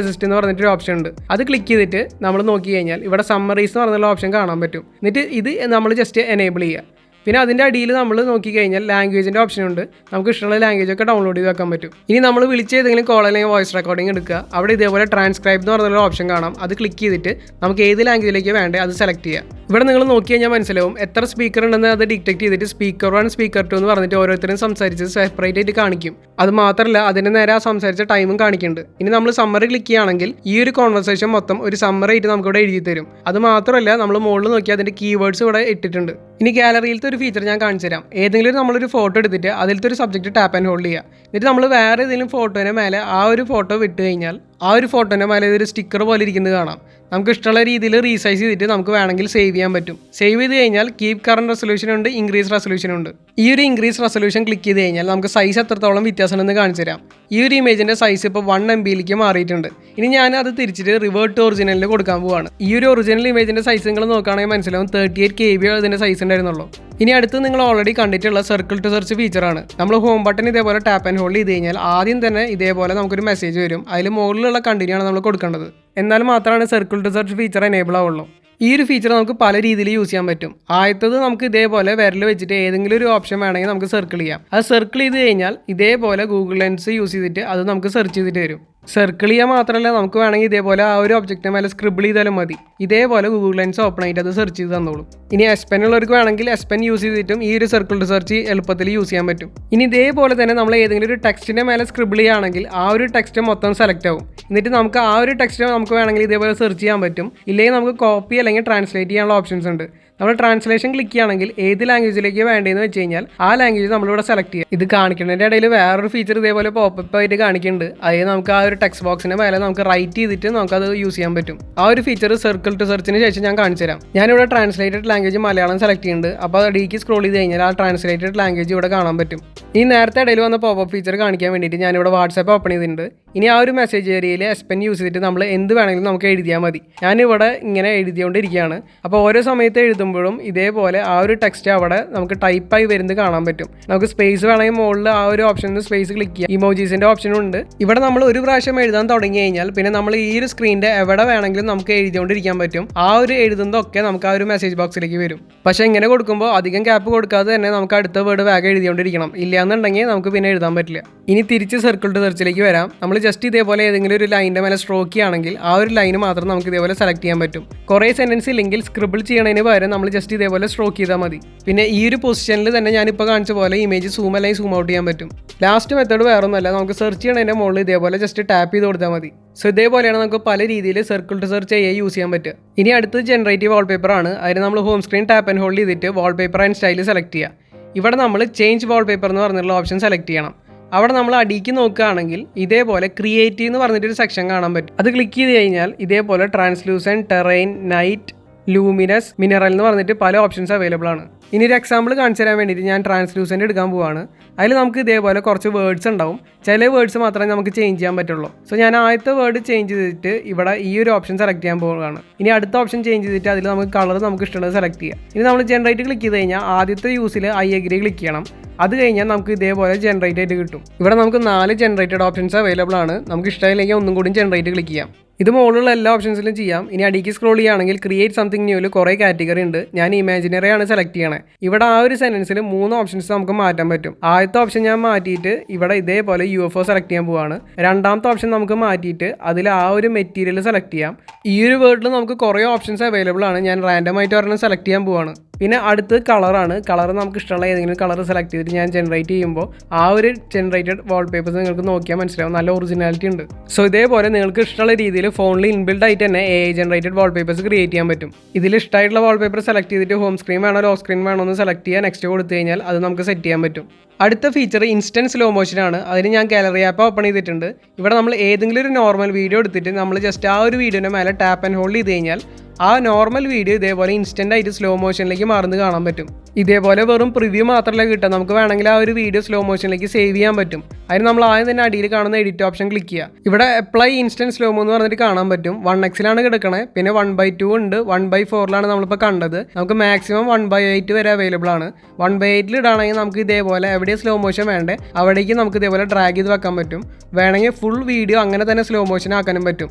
അസിസ്റ്റ് എന്ന് പറഞ്ഞിട്ടൊരു ഓപ്ഷൻ ഉണ്ട്. അത് ക്ലിക്ക് ചെയ്തിട്ട് നമ്മൾ നോക്കി കഴിഞ്ഞാൽ ഇവിടെ സമ്മറീസ് എന്ന് പറഞ്ഞുള്ള ഓപ്ഷൻ കാണാൻ പറ്റും. എന്നിട്ട് ഇത് നമ്മൾ ജസ്റ്റ് എനേബിൾ ചെയ്യുക. പിന്നെ അതിൻ്റെ അടിയിൽ നമ്മൾ നോക്കിക്കഴിഞ്ഞാൽ ലാംഗ്വേജിൻ്റെ ഓപ്ഷൻ ഉണ്ട്. നമുക്ക് ഇഷ്ടമുള്ള ലാംഗ്വേജ് ഒക്കെ ഡൗൺലോഡ് ചെയ്ത് വെക്കാൻ പറ്റും. ഇനി നമ്മൾ വിളിച്ച ഏതെങ്കിലും കോൾ അല്ലെങ്കിൽ വോയിസ് റെക്കോർഡിംഗ് എടുക്കുക. അവിടെ ഇതേപോലെ ട്രാൻസ്ക്രൈബ് എന്ന് പറഞ്ഞൊരു ഓപ്ഷൻ കാണാം. അത് ക്ലിക്ക് ചെയ്തിട്ട് നമുക്ക് ഏത് ലാംഗ്വേജിലേക്ക് വേണ്ടേ അത് സെലക്ട് ചെയ്യാം. ഇവിടെ നിങ്ങൾ നോക്കി കഴിഞ്ഞാൽ മനസ്സിലാവും എത്ര സ്പീക്കർ ഉണ്ടെന്ന് അത് ഡിറ്റക്ട് ചെയ്തിട്ട് സ്പീക്കർ 1 സ്പീക്കർ 2 എന്ന് പറഞ്ഞിട്ട് ഓരോരുത്തരും സംസാരിച്ച് സെപ്പറേറ്റ് ആയിട്ട് കാണിക്കും. അത് മാത്രമല്ല അതിൻ്റെ നേരെ ആ സംസാരിച്ച ടൈമും കാണിക്കുന്നുണ്ട്. ഇനി നമ്മൾ സമ്മറി ക്ലിക്ക് ചെയ്യുകയാണെങ്കിൽ ഈ ഒരു കോൺവെർസേഷൻ മൊത്തം ഒരു സമ്മറി ആയിട്ട് നമുക്കിവിടെ എഴുതി തരും. അത് മാത്രമല്ല നമ്മൾ മുകളിൽ നോക്കിയാൽ അതിൻ്റെ കീവേഡ്സ് ഇവിടെ ഇട്ടിട്ടുണ്ട്. ഇനി ഗാലറിയിലത്തെ ഒരു ഫീച്ചർ ഞാൻ കാണിച്ചു തരാം. ഏതെങ്കിലും നമ്മളൊരു ഫോട്ടോ എടുത്തിട്ട് അതിലത്തെ ഒരു സബ്ജക്റ്റ് ടാപ്പ് ആൻഡ് ഹോൾഡ് ചെയ്യുക. എന്നിട്ട് നമ്മൾ വേറെ ഏതെങ്കിലും ഫോട്ടോനെ മേലെ ആ ഒരു ഫോട്ടോ വിട്ട് കഴിഞ്ഞാൽ ആ ഒരു ഫോട്ടോൻ്റെ മേലെ ഒരു സ്റ്റിക്കർ പോലെ ഇരിക്കുന്നത് കാണാം. നമുക്ക് ഇഷ്ടമുള്ള രീതിയിൽ റീസൈസ് ചെയ്തിട്ട് നമുക്ക് വേണമെങ്കിൽ സേവ് ചെയ്യാൻ പറ്റും. സേവ് ചെയ്ത് കഴിഞ്ഞാൽ കീപ് കറന്റ് റെസൊല്യൂഷൻ ഉണ്ട്, ഇൻക്രീസ് റെസൊല്യൂഷൻ ഉണ്ട്. ഈ ഒരു ഇൻക്രീസ് റെസൊല്യൂഷൻ ക്ലിക്ക് ചെയ്ത് കഴിഞ്ഞാൽ നമുക്ക് സൈസ് എത്രത്തോളം വ്യത്യാസം ഉണ്ടെന്ന് കാണിച്ചു തരാം. ഈ ഒരു ഇമേജിൻ്റെ സൈസ് ഇപ്പോൾ 1 MBയിലേക്ക് മാറിയിട്ടുണ്ട്. ഇനി ഞാൻ അത് തിരിച്ചിട്ട് റിവേർട്ട് ടു ഒറിജിനലിൽ കൊടുക്കാൻ പോവാണ്. ഈ ഒരു ഒറിജിനൽ ഇമേജിൻ്റെ സൈസ് നിങ്ങൾ നോക്കുകയാണെങ്കിൽ മനസ്സിലാവും 38 KB അതിൻ്റെ സൈസ് ഉണ്ടായിരുന്നുള്ളൂ. ഇനി അടുത്ത് നിങ്ങൾ ഓൾറെഡി കണ്ടിട്ടുള്ള സർക്കിൾ ടു സെർച്ച് ഫീച്ചറാണ്. നമ്മൾ ഹോം ബട്ടൺ ഇതേപോലെ ടാപ്പ് ആൻഡ് ഹോൾഡ് ചെയ്ത് കഴിഞ്ഞാൽ ആദ്യം തന്നെ ഇതേപോലെ നമുക്കൊരു മെസ്സേജ് വരും. അതിൽ മുകളിലുള്ള കണ്ടിന്യൂ ആണ് നമ്മൾ കൊടുക്കേണ്ടത്. എന്നാൽ മാത്രമാണ് circle to search feature enable ആവുള്ളൂ. ഈ ഒരു ഫീച്ചർ നമുക്ക് പല രീതിയിൽ യൂസ് ചെയ്യാൻ പറ്റും. ആദ്യത്തത് നമുക്ക് ഇതേപോലെ വിരൽ വെച്ചിട്ട് ഏതെങ്കിലും ഒരു ഓപ്ഷൻ വേണമെങ്കിൽ നമുക്ക് സർക്കിൾ ചെയ്യാം. അത് സർക്കിൾ ചെയ്ത് കഴിഞ്ഞാൽ ഇതേപോലെ ഗൂഗിൾ ലെൻസ് യൂസ് ചെയ്തിട്ട് അത് നമുക്ക് സെർച്ച് ചെയ്തിട്ട് വരും. സർക്കിൾ ചെയ്യാൻ മാത്രമല്ല നമുക്ക് വേണമെങ്കിൽ ഇതേപോലെ ആ ഒരു ഒബ്ജക്റ്റിന് മേലെ സ്ക്രിബിൾ ചെയ്താലും മതി. ഇതേപോലെ ഗൂഗിൾ ലെൻസ് ഓപ്പൺ ആയിട്ട് അത് സെർച്ച് ചെയ്ത് തന്നോളും. ഇനി S Pen ഉള്ളവർക്ക് വേണമെങ്കിൽ S Pen യൂസ് ചെയ്തിട്ടും ഈ ഒരു സർക്കിൾ ടു സെർച്ച് എളുപ്പത്തിൽ യൂസ് ചെയ്യാൻ പറ്റും. ഇനി ഇതേപോലെ തന്നെ നമ്മൾ ഏതെങ്കിലും ഒരു ടെക്സ്റ്റിൻ്റെ മേലെ സ്ക്രിബിൾ ചെയ്യുകയാണെങ്കിൽ ആ ഒരു ടെക്സ്റ്റ് മൊത്തം സെലക്ട് ആവും. എന്നിട്ട് നമുക്ക് ആ ഒരു ടെക്സ്റ്റ് നമുക്ക് വേണമെങ്കിൽ ഇതേപോലെ സെർച്ച് ചെയ്യാൻ പറ്റും. ഇല്ലെങ്കിൽ നമുക്ക് കോപ്പി അല്ലെങ്കിൽ ട്രാൻസ്ലേറ്റ് ചെയ്യാനുള്ള ഓപ്ഷൻസ് ഉണ്ട്. നമ്മൾ ട്രാൻസ്ലേഷൻ ക്ലിക്ക് ചെയ്യുകയാണെങ്കിൽ ഏത് ലാംഗ്വേജിലേക്ക് വേണ്ടതെന്ന് വെച്ച് കഴിഞ്ഞാൽ ആ ലാംഗ്വേജ് നമ്മളിവിടെ സെലക്ട് ചെയ്യുക. ഇത് കാണിക്കുന്നതിൻ്റെ ഇടയിൽ വേറൊരു ഫീച്ചർ ഇതേപോലെ പോപ്പപ്പ് ആയിട്ട് കാണിക്കുന്നുണ്ട്. അതായത് നമുക്ക് ആ ഒരു ടെക്സ്റ്റ് ബോക്സിൻ്റെ മേലെ നമുക്ക് റൈറ്റ് ചെയ്തിട്ട് നമുക്കത് യൂസ് ചെയ്യാൻ പറ്റും. ആ ഒരു ഫീച്ചർ സർക്കിൾ ടു സെർച്ചിന് ശേഷം ഞാൻ കാണിച്ചു തരാം. ഞാനിവിടെ ട്രാൻസ്ലേറ്റഡ് ലാംഗ്വേജ് മലയാളം സെലക്ട് ചെയ്യുന്നുണ്ട്. അപ്പോൾ അത് അടിയിലേക്ക് സ്ക്രോൾ ചെയ്ത് കഴിഞ്ഞാൽ ആ ട്രാൻസ്ലേറ്റഡ് ലാംഗ്വേജ് ഇവിടെ കാണാൻ പറ്റും. ഈ നേരത്തെ ഇടയിൽ വന്ന പോപ്പപ്പ് ഫീച്ചർ കാണിക്കാൻ വേണ്ടിയിട്ട് ഞാനിവിടെ വാട്സാപ്പ് ഓപ്പൺ ചെയ്തിട്ടുണ്ട്. ഇനി ആ ഒരു മെസ്സേജ് ഏരിയയിൽ S Pen യൂസ് ചെയ്തിട്ട് നമ്മൾ എന്ത് വേണമെങ്കിലും നമുക്ക് എഴുതിയാൽ മതി. ഞാനിവിടെ ഇങ്ങനെ എഴുതിക്കൊണ്ടിരിക്കുകയാണ്. അപ്പോൾ ഓരോ സമയത്ത് എഴുതുമ്പോഴും ഇതേപോലെ ആ ഒരു ടെക്സ്റ്റ് അവിടെ നമുക്ക് ടൈപ്പായി വരുന്നത് കാണാൻ പറ്റും. നമുക്ക് സ്പേസ് വേണമെങ്കിൽ മുകളിൽ ആ ഒരു ഓപ്ഷനിൽ സ്പേസ് ക്ലിക്ക് ചെയ്യാം. ഇമോജീസിൻ്റെ ഓപ്ഷനും ഉണ്ട്. ഇവിടെ നമ്മൾ ഒരു പ്രാവശ്യം എഴുതാൻ തുടങ്ങി കഴിഞ്ഞാൽ പിന്നെ നമ്മൾ ഈ ഒരു സ്ക്രീനിൻ്റെ എവിടെ വേണമെങ്കിലും നമുക്ക് എഴുതിക്കൊണ്ടിരിക്കാൻ പറ്റും. ആ ഒരു എഴുതുന്നതൊക്കെ നമുക്ക് ആ ഒരു മെസ്സേജ് ബോക്സിലേക്ക് വരും. പക്ഷേ ഇങ്ങനെ കൊടുക്കുമ്പോൾ അധികം ക്യാപ്പ് കൊടുക്കാതെ തന്നെ നമുക്ക് അടുത്ത വേർഡ് വേഗം എഴുതിക്കൊണ്ടിരിക്കണം. ഇല്ലയെന്നുണ്ടെങ്കിൽ നമുക്ക് പിന്നെ എഴുതാൻ പറ്റില്ല. ഇനി തിരിച്ച് സർക്കിൾ ടു സെർച്ചിലേക്ക് വരാം. നമ്മൾ ജസ്റ്റ് ഇതേപോലെ ഏതെങ്കിലും ഒരു ലൈനിൻ്റെ മേലെ സ്ട്രോക്ക് ചെയ്യുകയാണെങ്കിൽ ആ ഒരു ലൈന് മാത്രം നമുക്ക് ഇതേപോലെ സെലക്ട് ചെയ്യാൻ പറ്റും. കുറേ സെൻറ്റൻസ് ഇല്ലെങ്കിൽ സ്ക്രിബിൾ ചെയ്യണതിന് പകരം നമ്മൾ ജസ്റ്റ് ഇതേപോലെ സ്ട്രോക്ക് ചെയ്താൽ മതി. പിന്നെ ഈ ഒരു പൊസിഷനിൽ തന്നെ ഞാനിപ്പോൾ കാണിച്ച പോലെ ഇമേജ് സൂം അല്ലെങ്കിൽ സൂം ഔട്ട് ചെയ്യാൻ പറ്റും. ലാസ്റ്റ് മെത്തേഡ് വേറെ ഒന്നുമല്ല, നമുക്ക് സെർച്ച് ചെയ്യണതിൻ്റെ മുകളിൽ ഇതേപോലെ ജസ്റ്റ് ടാപ്പ് ചെയ്ത് കൊടുത്താൽ മതി. സോ ഇതേപോലെയാണ് നമുക്ക് പല രീതിയിൽ സർക്കിൾ ടു സെർച്ച് യൂസ് ചെയ്യാൻ പറ്റുക. ഇനി അടുത്തത് ജനറേറ്റീവ് വാൾപേപ്പർ ആണ്. അതിന് നമ്മൾ home screen tap and hold ചെയ്തിട്ട് വാൾപേപ്പർ ആൻഡ് സ്റ്റൈൽ സെലക്ട് ചെയ്യുക. ഇവിടെ നമ്മൾ ചേഞ്ച് വാൾപേപ്പർ എന്ന് പറഞ്ഞിട്ടുള്ള ഓപ്ഷൻ സെലക്ട് ചെയ്യണം. അവിടെ നമ്മൾ അടിക്ക് നോക്കുകയാണെങ്കിൽ ഇതേപോലെ ക്രിയേറ്റീവ് എന്ന് പറഞ്ഞിട്ടൊരു സെക്ഷൻ കാണാൻ പറ്റും. അത് ക്ലിക്ക് ചെയ്ത് കഴിഞ്ഞാൽ ഇതേപോലെ translucent, terrain, night, luminous, mineral എന്ന് പറഞ്ഞിട്ട് പല ഓപ്ഷൻസ് അവൈലബിൾ ആണ്. ഇനി ഒരു എക്സാമ്പിൾ കാണിച്ചു തരാൻ വേണ്ടിയിട്ട് ഞാൻ ട്രാൻസ്ലൂസൻറ്റ് എടുക്കാൻ പോവാണ്. അതിൽ നമുക്ക് ഇതേപോലെ കുറച്ച് വേർഡ്സ് ഉണ്ടാവും. ചില വേർഡ്സ് മാത്രമേ നമുക്ക് ചേഞ്ച് ചെയ്യാൻ പറ്റുള്ളൂ. സോ ഞാൻ ആദ്യത്തെ വേർഡ് ചേഞ്ച് ചെയ്തിട്ട് ഇവിടെ ഈ ഒരു ഓപ്ഷൻ സെലക്ട് ചെയ്യാൻ പോവുകയാണ്. ഇനി അടുത്ത ഓപ്ഷൻ ചേഞ്ച് ചെയ്തിട്ട് അതിൽ നമുക്ക് കളർ നമുക്ക് ഇഷ്ടമുള്ളത് സെലക്ട് ചെയ്യാം. ഇനി നമ്മൾ ജനറേറ്റ് ക്ലിക്ക് ചെയ്ത് കഴിഞ്ഞാൽ ആദ്യത്തെ യൂസിൽ ഐ അഗ്രി ക്ലിക്ക് ചെയ്യണം. അത് കഴിഞ്ഞാൽ നമുക്ക് ഇതേപോലെ ജനറേറ്റ് ആയിട്ട് കിട്ടും. ഇവിടെ നമുക്ക് 4 ജനറേറ്റഡ് ഓപ്ഷൻസ് അവൈലബിൾ ആണ്. നമുക്ക് ഇഷ്ടമില്ലെങ്കിൽ ഒന്നും കൂടി ജനറേറ്റ് ക്ലിക്ക് ചെയ്യാം. ഇത് മുകളിലുള്ള എല്ലാ ഓപ്ഷൻസിലും ചെയ്യാം. ഇനി അടിക്ക് സ്ക്രോൾ ചെയ്യുകയാണെങ്കിൽ ക്രിയേറ്റ് സംതിങ് ന്യൂവിൽ കുറേ കാറ്റഗറി ഉണ്ട്. ഞാൻ ഇമാജിനറി ആണ് സെലക്ട് ചെയ്യണേ. ഇവിടെ ആ ഒരു സെൻറ്റൻസിൽ 3 ഓപ്ഷൻസ് നമുക്ക് മാറ്റാൻ പറ്റും. ആദ്യത്തെ ഓപ്ഷൻ ഞാൻ മാറ്റിയിട്ട് ഇവിടെ ഇതേപോലെ UFO സെലക്ട് ചെയ്യാൻ പോവാണ്. രണ്ടാമത്തെ ഓപ്ഷൻ നമുക്ക് മാറ്റിയിട്ട് അതിൽ ആ ഒരു മെറ്റീരിയൽ സെലക്ട് ചെയ്യാം. ഈ ഒരു വേർഡിൽ നമുക്ക് കുറേ ഓപ്ഷൻസ് അവൈലബിൾ ആണ്. ഞാൻ റാൻഡമായിട്ട് ഒരെണ്ണം സെലക്ട് ചെയ്യാൻ പോവാണ്. പിന്നെ അടുത്ത് കളറാണ്. കളർ നമുക്ക് ഇഷ്ടമുള്ള ഏതെങ്കിലും കളർ സെലക്ട് ചെയ്തിട്ട് ഞാൻ ജനറേറ്റ് ചെയ്യുമ്പോൾ ആ ഒരു ജനറേറ്റഡ് വാൾപേപ്പേഴ്സ് നിങ്ങൾക്ക് നോക്കിയാൽ മനസ്സിലാവും, നല്ല ഒറിജിനാലിറ്റി ഉണ്ട്. സോ ഇതേപോലെ നിങ്ങൾക്ക് ഇഷ്ടമുള്ള രീതിയിൽ ഫോണിൽ ഇൻബിൽഡ് ആയിട്ട് തന്നെ AI ജനറേറ്റഡ് വാൾപേപ്പേഴ്സ് ക്രിയേറ്റ് ചെയ്യാൻ പറ്റും. ഇതിൽ ഇഷ്ടമായിട്ടുള്ള വാൾപേപ്പർ സെലക്ട് ചെയ്തിട്ട് ഹോം സ്ക്രീൻ വേണോ ലോക്ക് സ്ക്രീൻ വേണോ എന്ന് സെലക്ട് ചെയ്യുക. നെക്സ്റ്റ് കൊടുത്തു കഴിഞ്ഞാൽ അത് നമുക്ക് സെറ്റ് ചെയ്യാൻ പറ്റും. അടുത്ത ഫീച്ചർ ഇൻസ്റ്റൻറ്റ് സ്ലോ മോഷൻ ആണ്. അതിന് ഞാൻ ഗാലറി ആപ്പ് ഓപ്പൺ ചെയ്തിട്ടുണ്ട്. ഇവിടെ നമ്മൾ ഏതെങ്കിലും ഒരു നോർമൽ വീഡിയോ എടുത്തിട്ട് നമ്മൾ ജസ്റ്റ് ആ ഒരു വീഡിയോൻ്റെ മേലെ ടാപ്പ് ആൻഡ് ഹോൾഡ് ചെയ്ത് കഴിഞ്ഞാൽ ആ നോർമൽ വീഡിയോ ഇതേപോലെ ഇൻസ്റ്റൻ്റ് ആയിട്ട് സ്ലോ മോഷനിലേക്ക് മാറുന്നത് കാണാൻ പറ്റും. ഇതേപോലെ വെറും പ്രിവ്യൂ മാത്രമല്ല കിട്ടുക, നമുക്ക് വേണമെങ്കിൽ ആ ഒരു വീഡിയോ സ്ലോ മോഷനിലേക്ക് സേവ് ചെയ്യാൻ പറ്റും. അതിന് നമ്മൾ ആദ്യം തന്നെ അടിയിൽ കാണുന്ന എഡിറ്റ് ഓപ്ഷൻ ക്ലിക്ക് ചെയ്യുക. ഇവിടെ അപ്ലൈ ഇൻസ്റ്റൻറ്റ് സ്ലോ മോ എന്ന് പറഞ്ഞിട്ട് കാണാൻ പറ്റും. 1x കിടക്കണേ. പിന്നെ 1/2 ഉണ്ട്. 1/4 നമ്മളിപ്പോൾ കണ്ടത്. നമുക്ക് മാക്സിമം 1/8 വരെ അവൈലബിൾ ആണ്. 1/8 ഇടാണെങ്കിൽ നമുക്ക് ഇതേപോലെ എവിടെ സ്ലോ മോഷൻ വേണ്ടേ അവിടേക്ക് നമുക്ക് ഇതേപോലെ ഡ്രാഗ് ചെയ്ത് വെക്കാൻ പറ്റും. വേണമെങ്കിൽ ഫുൾ വീഡിയോ അങ്ങനെ തന്നെ സ്ലോ മോഷൻ ആക്കാനും പറ്റും.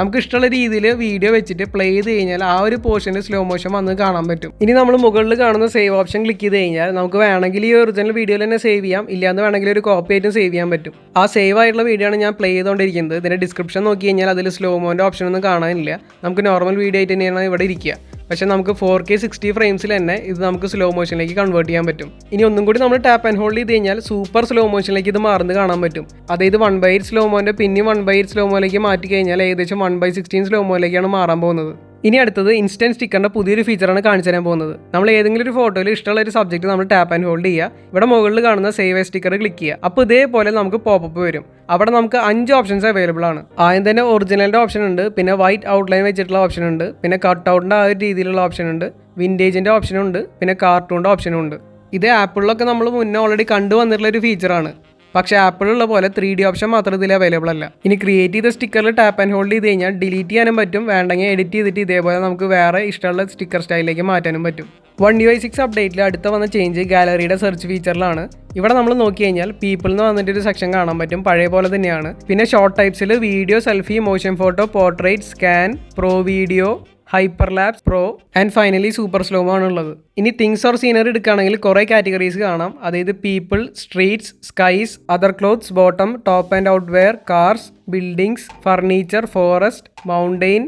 നമുക്ക് ഇഷ്ടമുള്ള രീതിയിൽ വീഡിയോ വെച്ചിട്ട് പ്ലേ ചെയ്ത് കഴിഞ്ഞാൽ ആ ഒരു പോർഷനിൽ സ്ലോ മോഷൻ വന്ന് കാണാൻ പറ്റും. ഇനി നമ്മൾ മുകളിൽ കാണുന്ന സേവ് ഓപ്ഷൻ ക്ലിക്ക് ചെയ്ത് കഴിഞ്ഞാൽ നമുക്ക് വേണമെങ്കിൽ ഈ ഒറിജിനൽ വീഡിയോയിൽ തന്നെ സേവ് ചെയ്യാം. ഇല്ലാന്ന് വേണമെങ്കിൽ ഒരു കോപ്പി ആയിട്ടും സേവ് ചെയ്യാൻ പറ്റും. ആ സേവ് ആയിട്ടുള്ള വീഡിയോ ആണ് ഞാൻ പ്ലേ ചെയ്തുകൊണ്ടിരിക്കുന്നത്. ഇതിൻ്റെ ഡിസ്ക്രിപ്ഷൻ നോക്കി കഴിഞ്ഞാൽ അതിൽ സ്ലോ മോൻ്റെ ഓപ്ഷൻ ഒന്നും കാണാനില്ല. നമുക്ക് നോർമൽ വീഡിയോ ആയിട്ട് തന്നെയാണ് ഇവിടെ ഇരിക്കുക. പക്ഷേ നമുക്ക് 4K 60 ഫ്രെയിംസിൽ തന്നെ ഇത് നമുക്ക് സ്ലോ മോഷനിലേക്ക് കൺവേർട്ട് ചെയ്യാൻ പറ്റും. ഇനി ഒന്നും കൂടി നമ്മൾ ടാപ്പ് ആൻഡ് ഹോൾഡ് ചെയ്ത് കഴിഞ്ഞാൽ സൂപ്പർ സ്ലോ മോഷനിലേക്ക് ഇത് മാറുന്നത് കാണാൻ പറ്റും. അതായത് 1/8 സ്ലോ മോൻ്റെ പിന്നെ 1/8 സ്ലോ മോയിലേക്ക് മാറ്റി കഴിഞ്ഞാൽ ഏകദേശം 1/16 സ്ലോ മോയിലേക്കാണ് മാറാൻ പോകുന്നത്. ഇനി അടുത്തത് ഇൻസ്റ്റൻറ്റ് സ്റ്റിക്കറിൻ്റെ പുതിയൊരു ഫീച്ചറാണ് കാണിച്ചു തരാൻ പോകുന്നത്. നമ്മൾ ഏതെങ്കിലും ഒരു ഫോട്ടോയിൽ ഇഷ്ടമുള്ള ഒരു സബ്ജക്റ്റ് നമ്മൾ ടാപ്പ് ആൻഡ് ഹോൾഡ് ചെയ്യുക. ഇവിടെ മുകളിൽ കാണുന്ന സേവ് എ സ്റ്റിക്കർ ക്ലിക്ക് ചെയ്യുക. അപ്പോൾ ഇതേപോലെ നമുക്ക് പോപ്പപ്പ് വരും. അവിടെ നമുക്ക് 5 ഓപ്ഷൻസ് അവൈലബിൾ ആണ്. ആദ്യം തന്നെ ഒറിജിനലിൻ്റെ ഓപ്ഷൻ ഉണ്ട്. പിന്നെ വൈറ്റ് ഔട്ട്ലൈൻ വെച്ചിട്ടുള്ള ഓപ്ഷൻ ഉണ്ട്. പിന്നെ കട്ട് ഔട്ടിൻ്റെ ആ ഒരു രീതിയിലുള്ള ഓപ്ഷൻ ഉണ്ട്. വിൻറ്റേജിൻ്റെ ഓപ്ഷനും ഉണ്ട്. പിന്നെ കാർട്ടൂണിൻ്റെ ഓപ്ഷനും ഉണ്ട്. ഇത് ആപ്പിളിലൊക്കെ നമ്മൾ മുന്നേ ഓൾറെഡി കണ്ടു വന്നിട്ടുള്ള ഒരു ഫീച്ചറാണ്. പക്ഷേ ആപ്പിളുള്ള പോലെ 3D ഓപ്ഷൻ മാത്രം ഇതിൽ അവൈലബിൾ അല്ല. ഇനി ക്രിയേറ്റ് ചെയ്ത സ്റ്റിക്കറിൽ ടാപ്പ് ആൻഡ് ഹോൾഡ് ചെയ്ത് കഴിഞ്ഞാൽ ഡിലീറ്റ് ചെയ്യാനും പറ്റും. വേണ്ടെങ്കിൽ എഡിറ്റ് ചെയ്തിട്ട് ഇതേപോലെ നമുക്ക് വേറെ ഇഷ്ടമുള്ള സ്റ്റിക്കർ സ്റ്റൈലിലേക്ക് മാറ്റാനും പറ്റും. One UI 6 അപ്ഡേറ്റിൽ അടുത്ത വന്ന ചേഞ്ച് ഗാലറിയുടെ സെർച്ച് ഫീച്ചറിലാണ്. ഇവിടെ നമ്മൾ നോക്കി കഴിഞ്ഞാൽ പീപ്പിൾ എന്ന് വന്നിട്ടൊരു സെക്ഷൻ കാണാൻ പറ്റും. പഴയ പോലെ തന്നെയാണ്. പിന്നെ ഷോർട്ട് ടൈപ്സിൽ video, selfie, motion photo, portrait, scan, pro video, hyperlapse, pro and finally super slomo ആണുള്ളത്. ഇനി തിങ്സ് ഓർ സീനറി എടുക്കുകയാണെങ്കിൽ കുറേ കാറ്റഗറീസ് കാണാം. അതായത് people, streets, skies, other clothes, bottom, top and outerwear, cars, buildings, furniture, forest, mountain,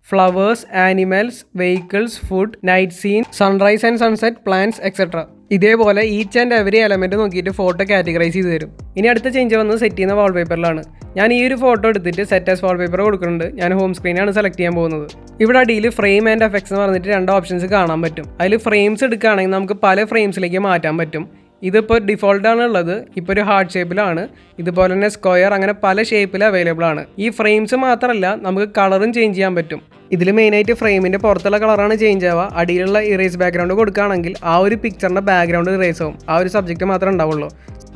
flowers, animals, vehicles, food, night scene, sunrise and sunset, plants etcetera. ഇതേപോലെ ഈച്ച് ആൻഡ് എവറി എലമെൻറ്റ് നോക്കിയിട്ട് ഫോട്ടോ കാറ്റഗറൈസ് ചെയ്ത് തരും. ഇനി അടുത്ത ചേഞ്ച് വന്ന് സെറ്റ് ചെയ്യുന്ന വാൾപേപ്പറിലാണ്. ഞാൻ ഈ ഒരു ഫോട്ടോ എടുത്തിട്ട് സെറ്റ് ആസ് വാൾപേപ്പർ കൊടുക്കുന്നുണ്ട്. ഞാൻ ഹോം സ്ക്രീനാണ് സെലക്ട് ചെയ്യാൻ പോകുന്നത്. ഇവിടെ അടിയിൽ ഫ്രെയിം ആൻഡ് എഫക്ട്സ് എന്ന് പറഞ്ഞിട്ട് 2 ഓപ്ഷൻസ് കാണാൻ പറ്റും. അതിൽ ഫ്രെയിംസ് എടുക്കുകയാണെങ്കിൽ നമുക്ക് പല ഫ്രെയിംസിലേക്ക് മാറ്റാൻ പറ്റും. ഇതിപ്പോൾ ഡിഫോൾട്ടാണ് ഉള്ളത്. ഇപ്പോൾ ഒരു ഹാർട്ട് ഷേപ്പിലാണ്. ഇതുപോലെ തന്നെ സ്ക്വയർ, അങ്ങനെ പല ഷേപ്പിൽ അവൈലബിൾ ആണ്. ഈ ഫ്രെയിംസ് മാത്രമല്ല നമുക്ക് കളറും ചേഞ്ച് ചെയ്യാൻ പറ്റും. ഇതിൽ മെയിനായിട്ട് ഫ്രെയിമിൻ്റെ പുറത്തുള്ള കളറാണ് ചേഞ്ച് ആവുക. അടിയിലുള്ള ഇറേസ് ബാക്ക്ഗ്രൗണ്ട് കൊടുക്കുകയാണെങ്കിൽ ആ ഒരു പിക്ചറിൻ്റെ ബാക്ക്ഗ്രൗണ്ട് ഇറേസ് ആവും. ആ ഒരു സബ്ജക്റ്റ് മാത്രമേ ഉണ്ടാവുള്ളൂ.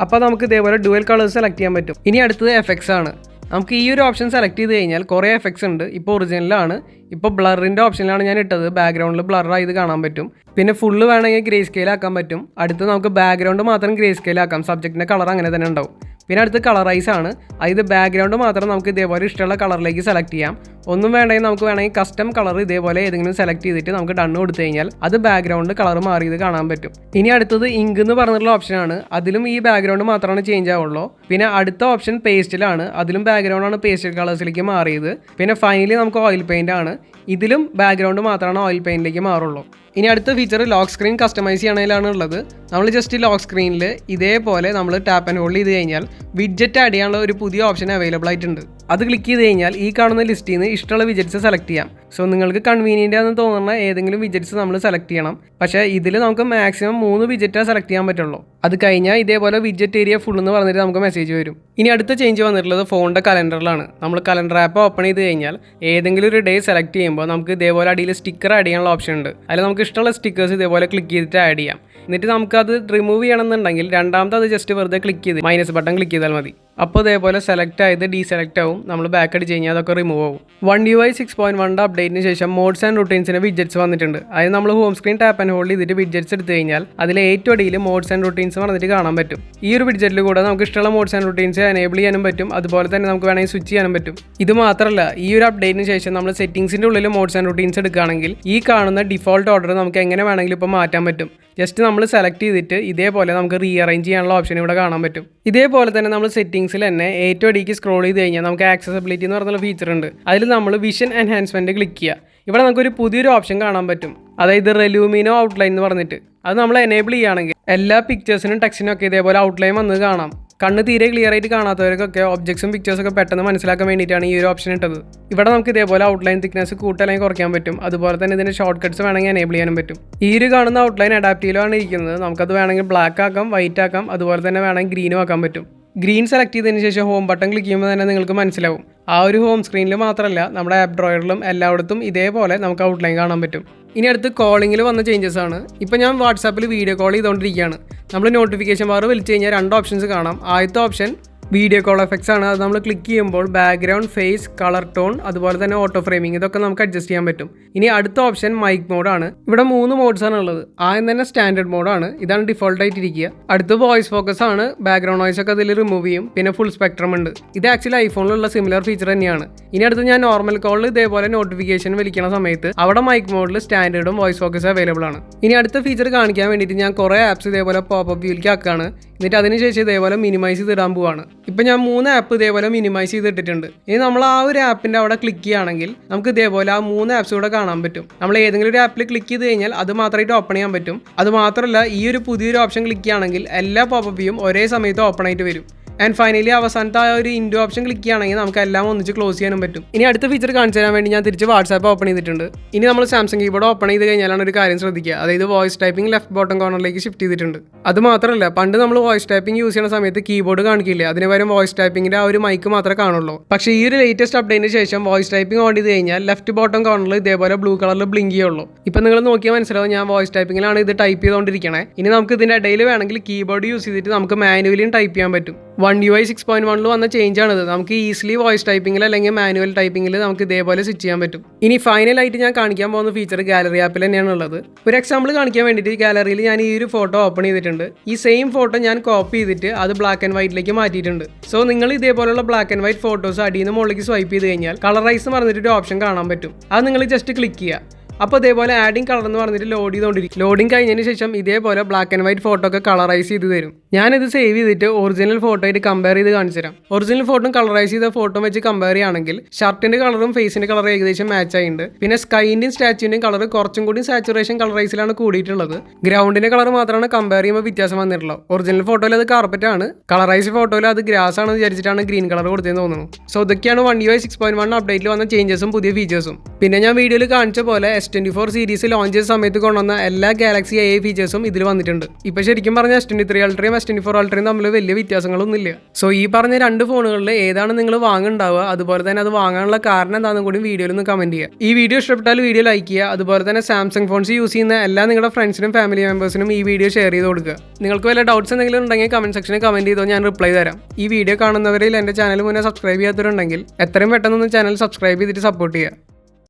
അപ്പോൾ നമുക്ക് ഇതേപോലെ ഡുവൽ കളേഴ്സ് സെലക്ട് ചെയ്യാൻ പറ്റും. ഇനി അടുത്തത് എഫക്ട്സ് ആണ്. നമുക്ക് ഈ ഒരു ഓപ്ഷൻ സെലക്ട് ചെയ്ത് കഴിഞ്ഞാൽ കുറേ എഫക്ട്സ് ഉണ്ട്. ഇപ്പോൾ ഒറിജിനലാണ്. ഇപ്പോൾ ബ്ലറിൻ്റെ ഓപ്ഷനിലാണ് ഞാൻ ഇട്ടത്. ബാക്ക്ഗ്രൗണ്ടിൽ ബ്ലറായി ഇത് കാണാൻ പറ്റും. പിന്നെ ഫുള്ള് വേണമെങ്കിൽ ഗ്രേ സ്കെയിൽ ആക്കാൻ പറ്റും. അടുത്ത് നമുക്ക് ബാക്ക്ഗ്രൗണ്ട് മാത്രം ഗ്രേ സ്കെയിൽ ആക്കാം. സബ്ജക്റ്റിൻ്റെ കളർ അങ്ങനെ തന്നെ ഉണ്ടാവും. പിന്നെ അടുത്ത് കളറൈസ് ആണ്. ഇത് ബാക്ക്ഗ്രൗണ്ട് മാത്രം നമുക്ക് ഇതേപോലെ ഇഷ്ടമുള്ള കളറിലേക്ക് സെലക്ട് ചെയ്യാം. ഒന്നും വേണമെങ്കിൽ നമുക്ക് വേണമെങ്കിൽ കസ്റ്റം കളർ ഇതേപോലെ ഏതെങ്കിലും സെലക്ട് ചെയ്തിട്ട് നമുക്ക് ഡണ്ണ് കൊടുത്തു കഴിഞ്ഞാൽ അത് ബാക്ക്ഗ്രൗണ്ട് കളർ മാറിയത് കാണാൻ പറ്റും. ഇനി അടുത്തത് ഇങ്ക് എന്ന് പറഞ്ഞിട്ടുള്ള ഓപ്ഷനാണ്. അതിലും ഈ ബാക്ക്ഗ്രൗണ്ട് മാത്രമാണ് ചേഞ്ച് ആവുള്ളൂ. പിന്നെ അടുത്ത ഓപ്ഷൻ പേസ്റ്റിലാണ്. അതിലും ബാക്ക്ഗ്രൗണ്ടാണ് പേസ്റ്റൽ കളേഴ്സിലേക്ക് മാറിയത്. പിന്നെ ഫൈനലി നമുക്ക് ഓയിൽ പെയിൻ്റ് ആണ്. ഇതിലും ബാക്ക്ഗ്രൗണ്ട് മാത്രമാണ് ഓയിൽ പെയിൻറ്റിലേക്ക് മാറുള്ളൂ. ഇനി അടുത്ത ഫീച്ചർ ലോക്ക് സ്ക്രീൻ കസ്റ്റമൈസ് ചെയ്യണതിലാണ് ഉള്ളത്. നമ്മൾ ജസ്റ്റ് ലോക്ക് സ്ക്രീനിൽ ഇതേപോലെ നമ്മൾ ടാപ്പ് ആൻഡ് ഹോൾഡ് ചെയ്ത് കഴിഞ്ഞാൽ വിഡ്ജറ്റ് ആഡ് ചെയ്യാനുള്ള ഒരു പുതിയ ഓപ്ഷൻ അവൈലബിൾ ആയിട്ടുണ്ട്. അത് ക്ലിക്ക് ചെയ്ത് കഴിഞ്ഞാൽ ഈ കാണുന്ന ലിസ്റ്റിൽ നിന്ന് ഇഷ്ടമുള്ള വിജറ്റ്സ് സെലക്ട് ചെയ്യാം. സോ നിങ്ങൾക്ക് കൺവീനിയൻ്റ് ആണെന്ന് തോന്നുന്ന ഏതെങ്കിലും വിജറ്റ്സ് നമ്മൾ സെലക്ട് ചെയ്യണം. പക്ഷേ ഇതിൽ നമുക്ക് മാക്സിമം 3 വിജറ്റാണ് സെലക്ട് ചെയ്യാൻ പറ്റുള്ളൂ. അത് കഴിഞ്ഞാൽ ഇതേപോലെ വിജറ്റ് ഏരിയ ഫുൾ എന്ന് പറഞ്ഞിട്ട് നമുക്ക് മെസ്സേജ് വരും. ഇനി അടുത്ത ചേഞ്ച് വന്നിട്ടുള്ളത് ഫോണിൻ്റെ കലണ്ടറിലാണ്. നമ്മൾ കലണ്ടർ ആപ്പ് ഓപ്പൺ ചെയ്ത് കഴിഞ്ഞാൽ ഏതെങ്കിലും ഒരു ഡേ സെലക്ട് ചെയ്യുമ്പോൾ നമുക്ക് ഇതേപോലെ അടിയിൽ സ്റ്റിക്കർ ആഡ് ചെയ്യാനുള്ള ഓപ്ഷൻ ഉണ്ട്. അതിൽ നമുക്ക് ഇഷ്ടമുള്ള സ്റ്റിക്കേഴ്സ് ഇതേപോലെ ക്ലിക്ക് ചെയ്തിട്ട് ആഡ് ചെയ്യാം. എന്നിട്ട് നമുക്കത് റിമൂവ് ചെയ്യണമെന്നുണ്ടെങ്കിൽ രണ്ടാമത്തെ അത് ജസ്റ്റ് വെറുതെ ക്ലിക്ക് ചെയ്ത് മൈനസ് ബട്ടൺ ക്ലിക്ക് ചെയ്താൽ മതി. അപ്പോൾ ഇതേപോലെ സെലക്ട് ആയത് ഡീസെലക്ട് ആവും. നമ്മൾ ബാക്ക് അടിച്ച് കഴിഞ്ഞാൽ അതൊക്കെ റിമൂവ് ആവും. One UI 6.1 അപ്ഡേറ്റിന് ശേഷം മോഡ്സ് ആൻഡ് റൂട്ടീൻസിന് വിജറ്റ്സ് വന്നിട്ടുണ്ട്. അതായത് നമ്മൾ home screen tap and hold ചെയ്തിട്ട് വിജറ്റ്സ് എടുത്തു കഴിഞ്ഞാൽ അതിൽ ഏറ്റവും അടിയിൽ മോഡ്സ് ആൻഡ് റൂട്ടീൻസ് പറഞ്ഞിട്ട് കാണാൻ പറ്റും. ഈ ഒരു വിജറ്റിൽ കൂടെ നമുക്ക് ഇഷ്ടമുള്ള മോഡ്സ് ആൻഡ് റൂട്ടീൻസ് എനേബിൾ ചെയ്യാനും പറ്റും. അതുപോലെ തന്നെ നമുക്ക് വേണമെങ്കിൽ സ്വിച്ച് ചെയ്യാനും പറ്റും. ഇത് മാത്രമല്ല, ഈ ഒരു അപ്ഡേറ്റിന് ശേഷം നമ്മൾ സെറ്റിംഗ്സിൻ്റെ ഉള്ളിൽ മോഡ്സ് ആൻഡ് റൂട്ടീൻസ് എടുക്കുകയാണെങ്കിൽ ഈ കാണുന്ന ഡിഫോൾട്ട് ഓർഡർ നമുക്ക് എങ്ങനെ വേണമെങ്കിലും ഇപ്പോൾ മാറ്റാൻ പറ്റും. ജസ്റ്റ് നമ്മൾ സെലക്ട് ചെയ്തിട്ട് ഇതേപോലെ നമുക്ക് റീഅറേഞ്ച് ചെയ്യാനുള്ള ഓപ്ഷൻ ഇവിടെ കാണാൻ പറ്റും. ഇതേപോലെ തന്നെ നമ്മൾ സെറ്റിംഗ്സിൽ തന്നെ ഏറ്റവും അടിക്ക് സ്ക്രോൾ ചെയ്ത് കഴിഞ്ഞാൽ നമുക്ക് ആക്സസിബിലിറ്റി എന്ന് പറഞ്ഞുള്ള ഫീച്ചർ ഉണ്ട്. അതിൽ നമ്മൾ വിഷൻ എൻഹാൻസ്മെൻറ്റ് ക്ലിക്ക് ചെയ്യുക. ഇവിടെ നമുക്കൊരു പുതിയൊരു ഓപ്ഷൻ കാണാൻ പറ്റും. അതായത് റെലൂമിനോ ഔട്ട്ലൈൻ എന്ന് പറഞ്ഞിട്ട് അത് നമ്മൾ എനേബിൾ ചെയ്യുകയാണെങ്കിൽ എല്ലാ പിക്ചേഴ്സിനും ടെക്സ്റ്റിനും ഒക്കെ ഇതേപോലെ ഔട്ട്ലൈൻ വന്ന് കാണാം. കണ്ണ് തീരെ ക്ലിയർ ആയിട്ട് കാണാത്തവർക്കൊക്കെ ഒബ്ജക്ട്സും പിക്ചേഴ്സൊക്കെ പെട്ടെന്ന് മനസ്സിലാക്കാൻ വേണ്ടിയിട്ടാണ് ഈ ഒരു ഓപ്ഷൻ ഇട്ടത്. ഇവിടെ നമുക്ക് ഇതേപോലെ ഔട്ട്ലൈൻ തിക്നെസ് കൂട്ടല്ലെങ്കിൽ കുറയ്ക്കാൻ പറ്റും. അതുപോലെ തന്നെ ഇതിൻ്റെ ഷോർട്ട് കട്ട്സ് വേണമെങ്കിൽ എനേബിൾ ചെയ്യാനും പറ്റും. ഈ ഒരു കാണുന്ന ഔട്ട്ലൈൻ അഡാപ്റ്റീവിലാണ് ഇരിക്കുന്നത്. നമുക്കത് വേണമെങ്കിൽ ബ്ലാക്ക് ആക്കാം, വൈറ്റ് ആക്കാം, അതുപോലെ തന്നെ വേണമെങ്കിൽ ഗ്രീനും ആക്കാൻ പറ്റും. ഗ്രീൻ സെലക്ട് ചെയ്തതിന് ശേഷം ഹോം ബട്ടൺ ക്ലിക്ക് ചെയ്യുമ്പോൾ തന്നെ നിങ്ങൾക്ക് മനസ്സിലാവും. ആ ഒരു ഹോം സ്ക്രീനിൽ മാത്രമല്ല നമ്മുടെ ആപ്പ് ഡ്രോയറിലും എല്ലായിടത്തും ഇതേപോലെ നമുക്ക് ഔട്ട്ലൈൻ കാണാൻ പറ്റും. ഇനി അടുത്ത് കോളിങ്ങിൽ വന്ന ചേഞ്ചസ് ആണ്. ഇപ്പോൾ ഞാൻ വാട്സാപ്പിൽ വീഡിയോ കോൾ ചെയ്തുകൊണ്ടിരിക്കുകയാണ്. നമ്മൾ നോട്ടിഫിക്കേഷൻ ബാർ വലിച്ചു കഴിഞ്ഞാൽ 2 ഓപ്ഷൻസ് കാണാം. ആദ്യത്തെ ഓപ്ഷൻ വീഡിയോ കോൾ എഫക്ട്സ് ആണ്. അത് നമ്മൾ ക്ലിക്ക് ചെയ്യുമ്പോൾ ബാക്ക്ഗ്രൗണ്ട്, ഫേസ്, കളർ ടോൺ, അതുപോലെ തന്നെ ഓട്ടോ ഫ്രെയിമിംഗ് ഇതൊക്കെ നമുക്ക് അഡ്ജസ്റ്റ് ചെയ്യാൻ പറ്റും. ഇനി അടുത്ത ഓപ്ഷൻ മൈക്ക് മോഡാണ്. ഇവിടെ 3 മോഡ്സ് ആണ് ഉള്ളത്. ആദ്യം തന്നെ സ്റ്റാൻഡേർഡ് മോഡാണ്, ഇതാണ് ഡിഫോൾട്ട് ആയിട്ട് ഇരിക്കുക. അടുത്ത് വോയിസ് ഫോക്കസ് ആണ്. ബാക്ക്ഗ്രൗണ്ട് നോയ്സ് ഒക്കെ അതിൽ റിമൂവ് ചെയ്യും. പിന്നെ ഫുൾ സ്പെക്ട്രം ഉണ്ട്. ഇത് ആക്ച്വലി ഐഫോണിലുള്ള സിമിലർ ഫീച്ചർ തന്നെയാണ്. ഇനി അടുത്ത് ഞാൻ നോർമൽ കോളിൽ ഇതേപോലെ നോട്ടിഫിക്കേഷൻ വലിക്കുന്ന സമയത്ത് അവിടെ മൈക്ക് മോഡിൽ സ്റ്റാൻഡേർഡും വോയിസ് ഫോക്കസ് അവൈലബിൾ ആണ്. ഇനി അടുത്ത ഫീച്ചർ കാണിക്കാൻ വേണ്ടിയിട്ട് ഞാൻ കുറേ ആപ്സ് ഇതേപോലെ പോപ്പപ്പ് വ്യൂയിലേക്ക് ആക്കുകയാണ്. എന്നിട്ട് അതിനുശേഷം ഇതേപോലെ മിനിമൈസ് ചെയ്തിടാൻ പോവാണ്. ഇപ്പം ഞാൻ 3 ആപ്പ് ഇതേപോലെ മിനിമൈസ് ചെയ്തിട്ടിട്ടുണ്ട്. ഇനി നമ്മൾ ആ ഒരു ആപ്പിൻ്റെ അവിടെ ക്ലിക്ക് ചെയ്യുകയാണെങ്കിൽ നമുക്ക് ഇതേപോലെ ആ 3 ആപ്സ് കൂടെ കാണാൻ പറ്റും. നമ്മൾ ഏതെങ്കിലും ഒരു ആപ്പിൽ ക്ലിക്ക് ചെയ്ത് കഴിഞ്ഞാൽ അത് മാത്രമായിട്ട് ഓപ്പൺ ചെയ്യാൻ പറ്റും. അത് മാത്രമല്ല, ഈ ഒരു പുതിയൊരു ഓപ്ഷൻ ക്ലിക്ക് ചെയ്യുകയാണെങ്കിൽ എല്ലാ പോപ്പപ്പ് വ്യൂയും ഒരേ സമയത്ത് ഓപ്പൺ ആയിട്ട് വരും. ആൻഡ് ഫൈനലി അവസാനത്തെ ആ ഒരു ഇൻഡോ ഓപ്ഷൻ ക്ലിക്ക് ചെയ്യുകയാണെങ്കിൽ നമുക്ക് എല്ലാം ഒന്നിച്ച് ക്ലോസ് ചെയ്യാനും പറ്റും. ഇനി അടുത്ത ഫീച്ചർ കാണിച്ചു തരാൻ വേണ്ടി ഞാൻ തിരിച്ച് വാട്സാപ്പ് ഓപ്പൺ ചെയ്തിട്ടുണ്ട്. ഇനി നമ്മൾ സാംസങ് കീബോർഡ് ഓപ്പൺ ചെയ്ത് കഴിഞ്ഞാലാണ് ഒരു കാര്യം ശ്രദ്ധിക്കുക. അതായത് വോയിസ് ടൈപ്പിംഗ് ലെഫ്റ്റ് ബോട്ടം കോർണറിലേക്ക് ഷിഫ്റ്റ് ചെയ്തിട്ടുണ്ട്. അത് മാത്രമല്ല, പണ്ട് നമ്മൾ വോയിസ് ടൈപ്പിംഗ് യൂസ് ചെയ്യുന്ന സമയത്ത് കീബോർഡ് കാണിക്കില്ല. അതിന് പകരം വോയിസ് ടൈപ്പിംഗിൻ്റെ ആ ഒരു മൈക്ക് മാത്രമേ കാണുള്ളൂ. പക്ഷേ ഈ ഒരു ലേറ്റസ്റ്റ് അപ്ഡേറ്റിന് ശേഷം വോയിസ് ടൈപ്പിംഗ് ഓൺ ചെയ്ത് കഴിഞ്ഞാൽ ലെഫ്റ്റ് ബോട്ടം കോർണറിൽ ഇതേപോലെ ബ്ലൂ കളറിൽ ബ്ലിങ്ക് ചെയ്യുള്ളൂ. ഇപ്പം നിങ്ങൾ നോക്കിയാൽ മനസ്സിലാവും ഞാൻ വോയിസ് ടൈപ്പിംഗിലാണ് ഇത് ടൈപ്പ് ചെയ്തുകൊണ്ടിരിക്കണേ. ഇനി നമുക്ക് ഇതിൻ്റെ ഇടയിൽ വേണമെങ്കിൽ കീബോർഡ് യൂസ് ചെയ്തിട്ട് നമുക്ക് മാനുവലിയും ടൈപ്പ് ചെയ്യാൻ പറ്റും. One UI 6.1 വന്ന ചേഞ്ചാണിത്. നമുക്ക് ഈസിലി വോയിസ് ടൈപ്പിംഗിൽ അല്ലെങ്കിൽ മാനുവൽ ടൈപ്പിംഗിൽ നമുക്ക് ഇതേപോലെ സ്വിച്ച് ചെയ്യാൻ പറ്റും. ഇനി ഫൈനലായിട്ട് ഞാൻ കാണിക്കാൻ പോകുന്ന ഫീച്ചർ ഗാലറി ആപ്പിൽ തന്നെയാണ് ഉള്ളത്. ഒരു എക്സാമ്പിൾ കാണിക്കാൻ വേണ്ടിയിട്ട് ഗാലറിയിൽ ഞാൻ ഈ ഒരു ഫോട്ടോ ഓപ്പൺ ചെയ്തിട്ടുണ്ട്. ഈ സെയിം ഫോട്ടോ ഞാൻ കോപ്പി ചെയ്തിട്ട് അത് ബ്ലാക്ക് ആൻഡ് വൈറ്റിലേക്ക് മാറ്റിയിട്ടുണ്ട്. സോ നിങ്ങൾ ഇതേപോലുള്ള ബ്ലാക്ക് ആൻഡ് വൈറ്റ് ഫോട്ടോസ് അടിയിൽ നിന്ന് മുകളിലേക്ക് സ്വൈപ്പ് ചെയ്ത് കഴിഞ്ഞാൽ കളറൈസ് എന്ന് പറഞ്ഞിട്ടൊരു ഓപ്ഷൻ കാണാൻ പറ്റും. അത് നിങ്ങൾ ജസ്റ്റ് ക്ലിക്ക് ചെയ്യുക. അപ്പോൾ ഇതേപോലെ ആഡിങ് കളർ എന്ന് പറഞ്ഞിട്ട് ലോഡ് ചെയ്തുകൊണ്ടിരിക്കും. ലോഡിങ് കഴിഞ്ഞതിന് ശേഷം ഇതേപോലെ ബ്ലാക്ക് ആൻഡ് വൈറ്റ് ഫോട്ടോ ഒക്കെ കളറൈസ് ചെയ്ത് തരും. ഞാനിത് സേവ് ചെയ്തിട്ട് ഒറിജിനൽ ഫോട്ടോ ആയിട്ട് കമ്പയർ ചെയ്ത് കാണിച്ചു തരാം. ഒറിജിനൽ ഫോട്ടോ കളറൈസ് ചെയ്ത ഫോട്ടോ വെച്ച് കമ്പയർ ചെയ്യുകയാണെങ്കിൽ ഷർട്ടിന്റെ കളറും ഫേസിന്റെ കളറും ഏകദേശം മാച്ച് ആയിട്ടുണ്ട്. പിന്നെ സ്കൈന്റെയും സ്റ്റാച്യൂന്റെയും കളർ കുറച്ചും കൂടി സാച്ചുറേഷൻ കളറൈസിലാണ് കൂടിയിട്ടുള്ളത്. ഗ്രൗണ്ടിന്റെ കളർ മാത്രമാണ് കമ്പയർ ചെയ്യുമ്പോൾ വ്യത്യാസം വന്നിട്ടുള്ളത്. ഒറിജിനൽ ഫോട്ടോയിൽ അത് കാർപ്പറ്റ് ആണ്, കളറൈസ് ഫോട്ടോയിൽ അത് ഗ്രാസ് ആണെന്ന് വിചാരിച്ചിട്ടാണ് ഗ്രീൻ കളർ കൊടുത്തതെന്ന് തോന്നുന്നു. സോ ഇതൊക്കെയാണ് One UI 6.1 അപ്ഡേറ്റിൽ വന്ന ചേഞ്ചസും പുതിയ ഫീച്ചേഴ്സും. പിന്നെ ഞാൻ വീഡിയോയിൽ കാണിച്ച പോലെ S24 സീരീസ് ലോഞ്ച് ചെയ്ത സമയത്ത് കൊണ്ടുവന്ന എല്ലാ ഗാലക്സി AI ഫീച്ചേഴ്സും ഇതിൽ വന്നിട്ടുണ്ട്. ഇപ്പൊ ശരിക്കും പറഞ്ഞ S23 അൾട്രയും S24 അൾട്രയും തമ്മിൽ വലിയ വ്യത്യാസങ്ങളൊന്നും ഇല്ല. സോ ഈ പറഞ്ഞ 2 ഫോണുകളിൽ ഏതാണ് നിങ്ങൾ വാങ്ങുന്നുണ്ടാവുക, അതുപോലെ തന്നെ അത് വാങ്ങാനുള്ള കാരണം എന്താണെന്നും കൂടി വീഡിയോയിൽ ഒന്ന് കമന്റ് ചെയ്യുക. ഈ വീഡിയോ ഇഷ്ടപ്പെട്ടാൽ വീഡിയോ ലൈക്ക് ചെയ്യുക. അതുപോലെ തന്നെ സാംസങ് ഫോൺസ് യൂസ് ചെയ്യുന്ന എല്ലാ നിങ്ങളുടെ ഫ്രണ്ട്സിനും ഫാമിലി മെമ്പേഴ്സിനും ഈ വീഡിയോ ഷെയർ ചെയ്ത് കൊടുക്കുക. നിങ്ങൾക്ക് വല്ല ഡൗട്ട്സ് എന്തെങ്കിലും ഉണ്ടെങ്കിൽ കമന്റ് സെക്ഷനിൽ കമന്റ് ചെയ്തോ, ഞാൻ റിപ്ലൈ തരാം. ഈ വീഡിയോ കാണുന്നവരിൽ എൻ്റെ ചാനൽ മുന്നേ സബ്സ്ക്രൈബ് ചെയ്യാത്തവരുണ്ടെങ്കിൽ എത്രയും പെട്ടെന്ന് ചാനൽ സബ്സ്ക്രൈബ് ചെയ്തിട്ട് സപ്പോർട്ട് ചെയ്യുക.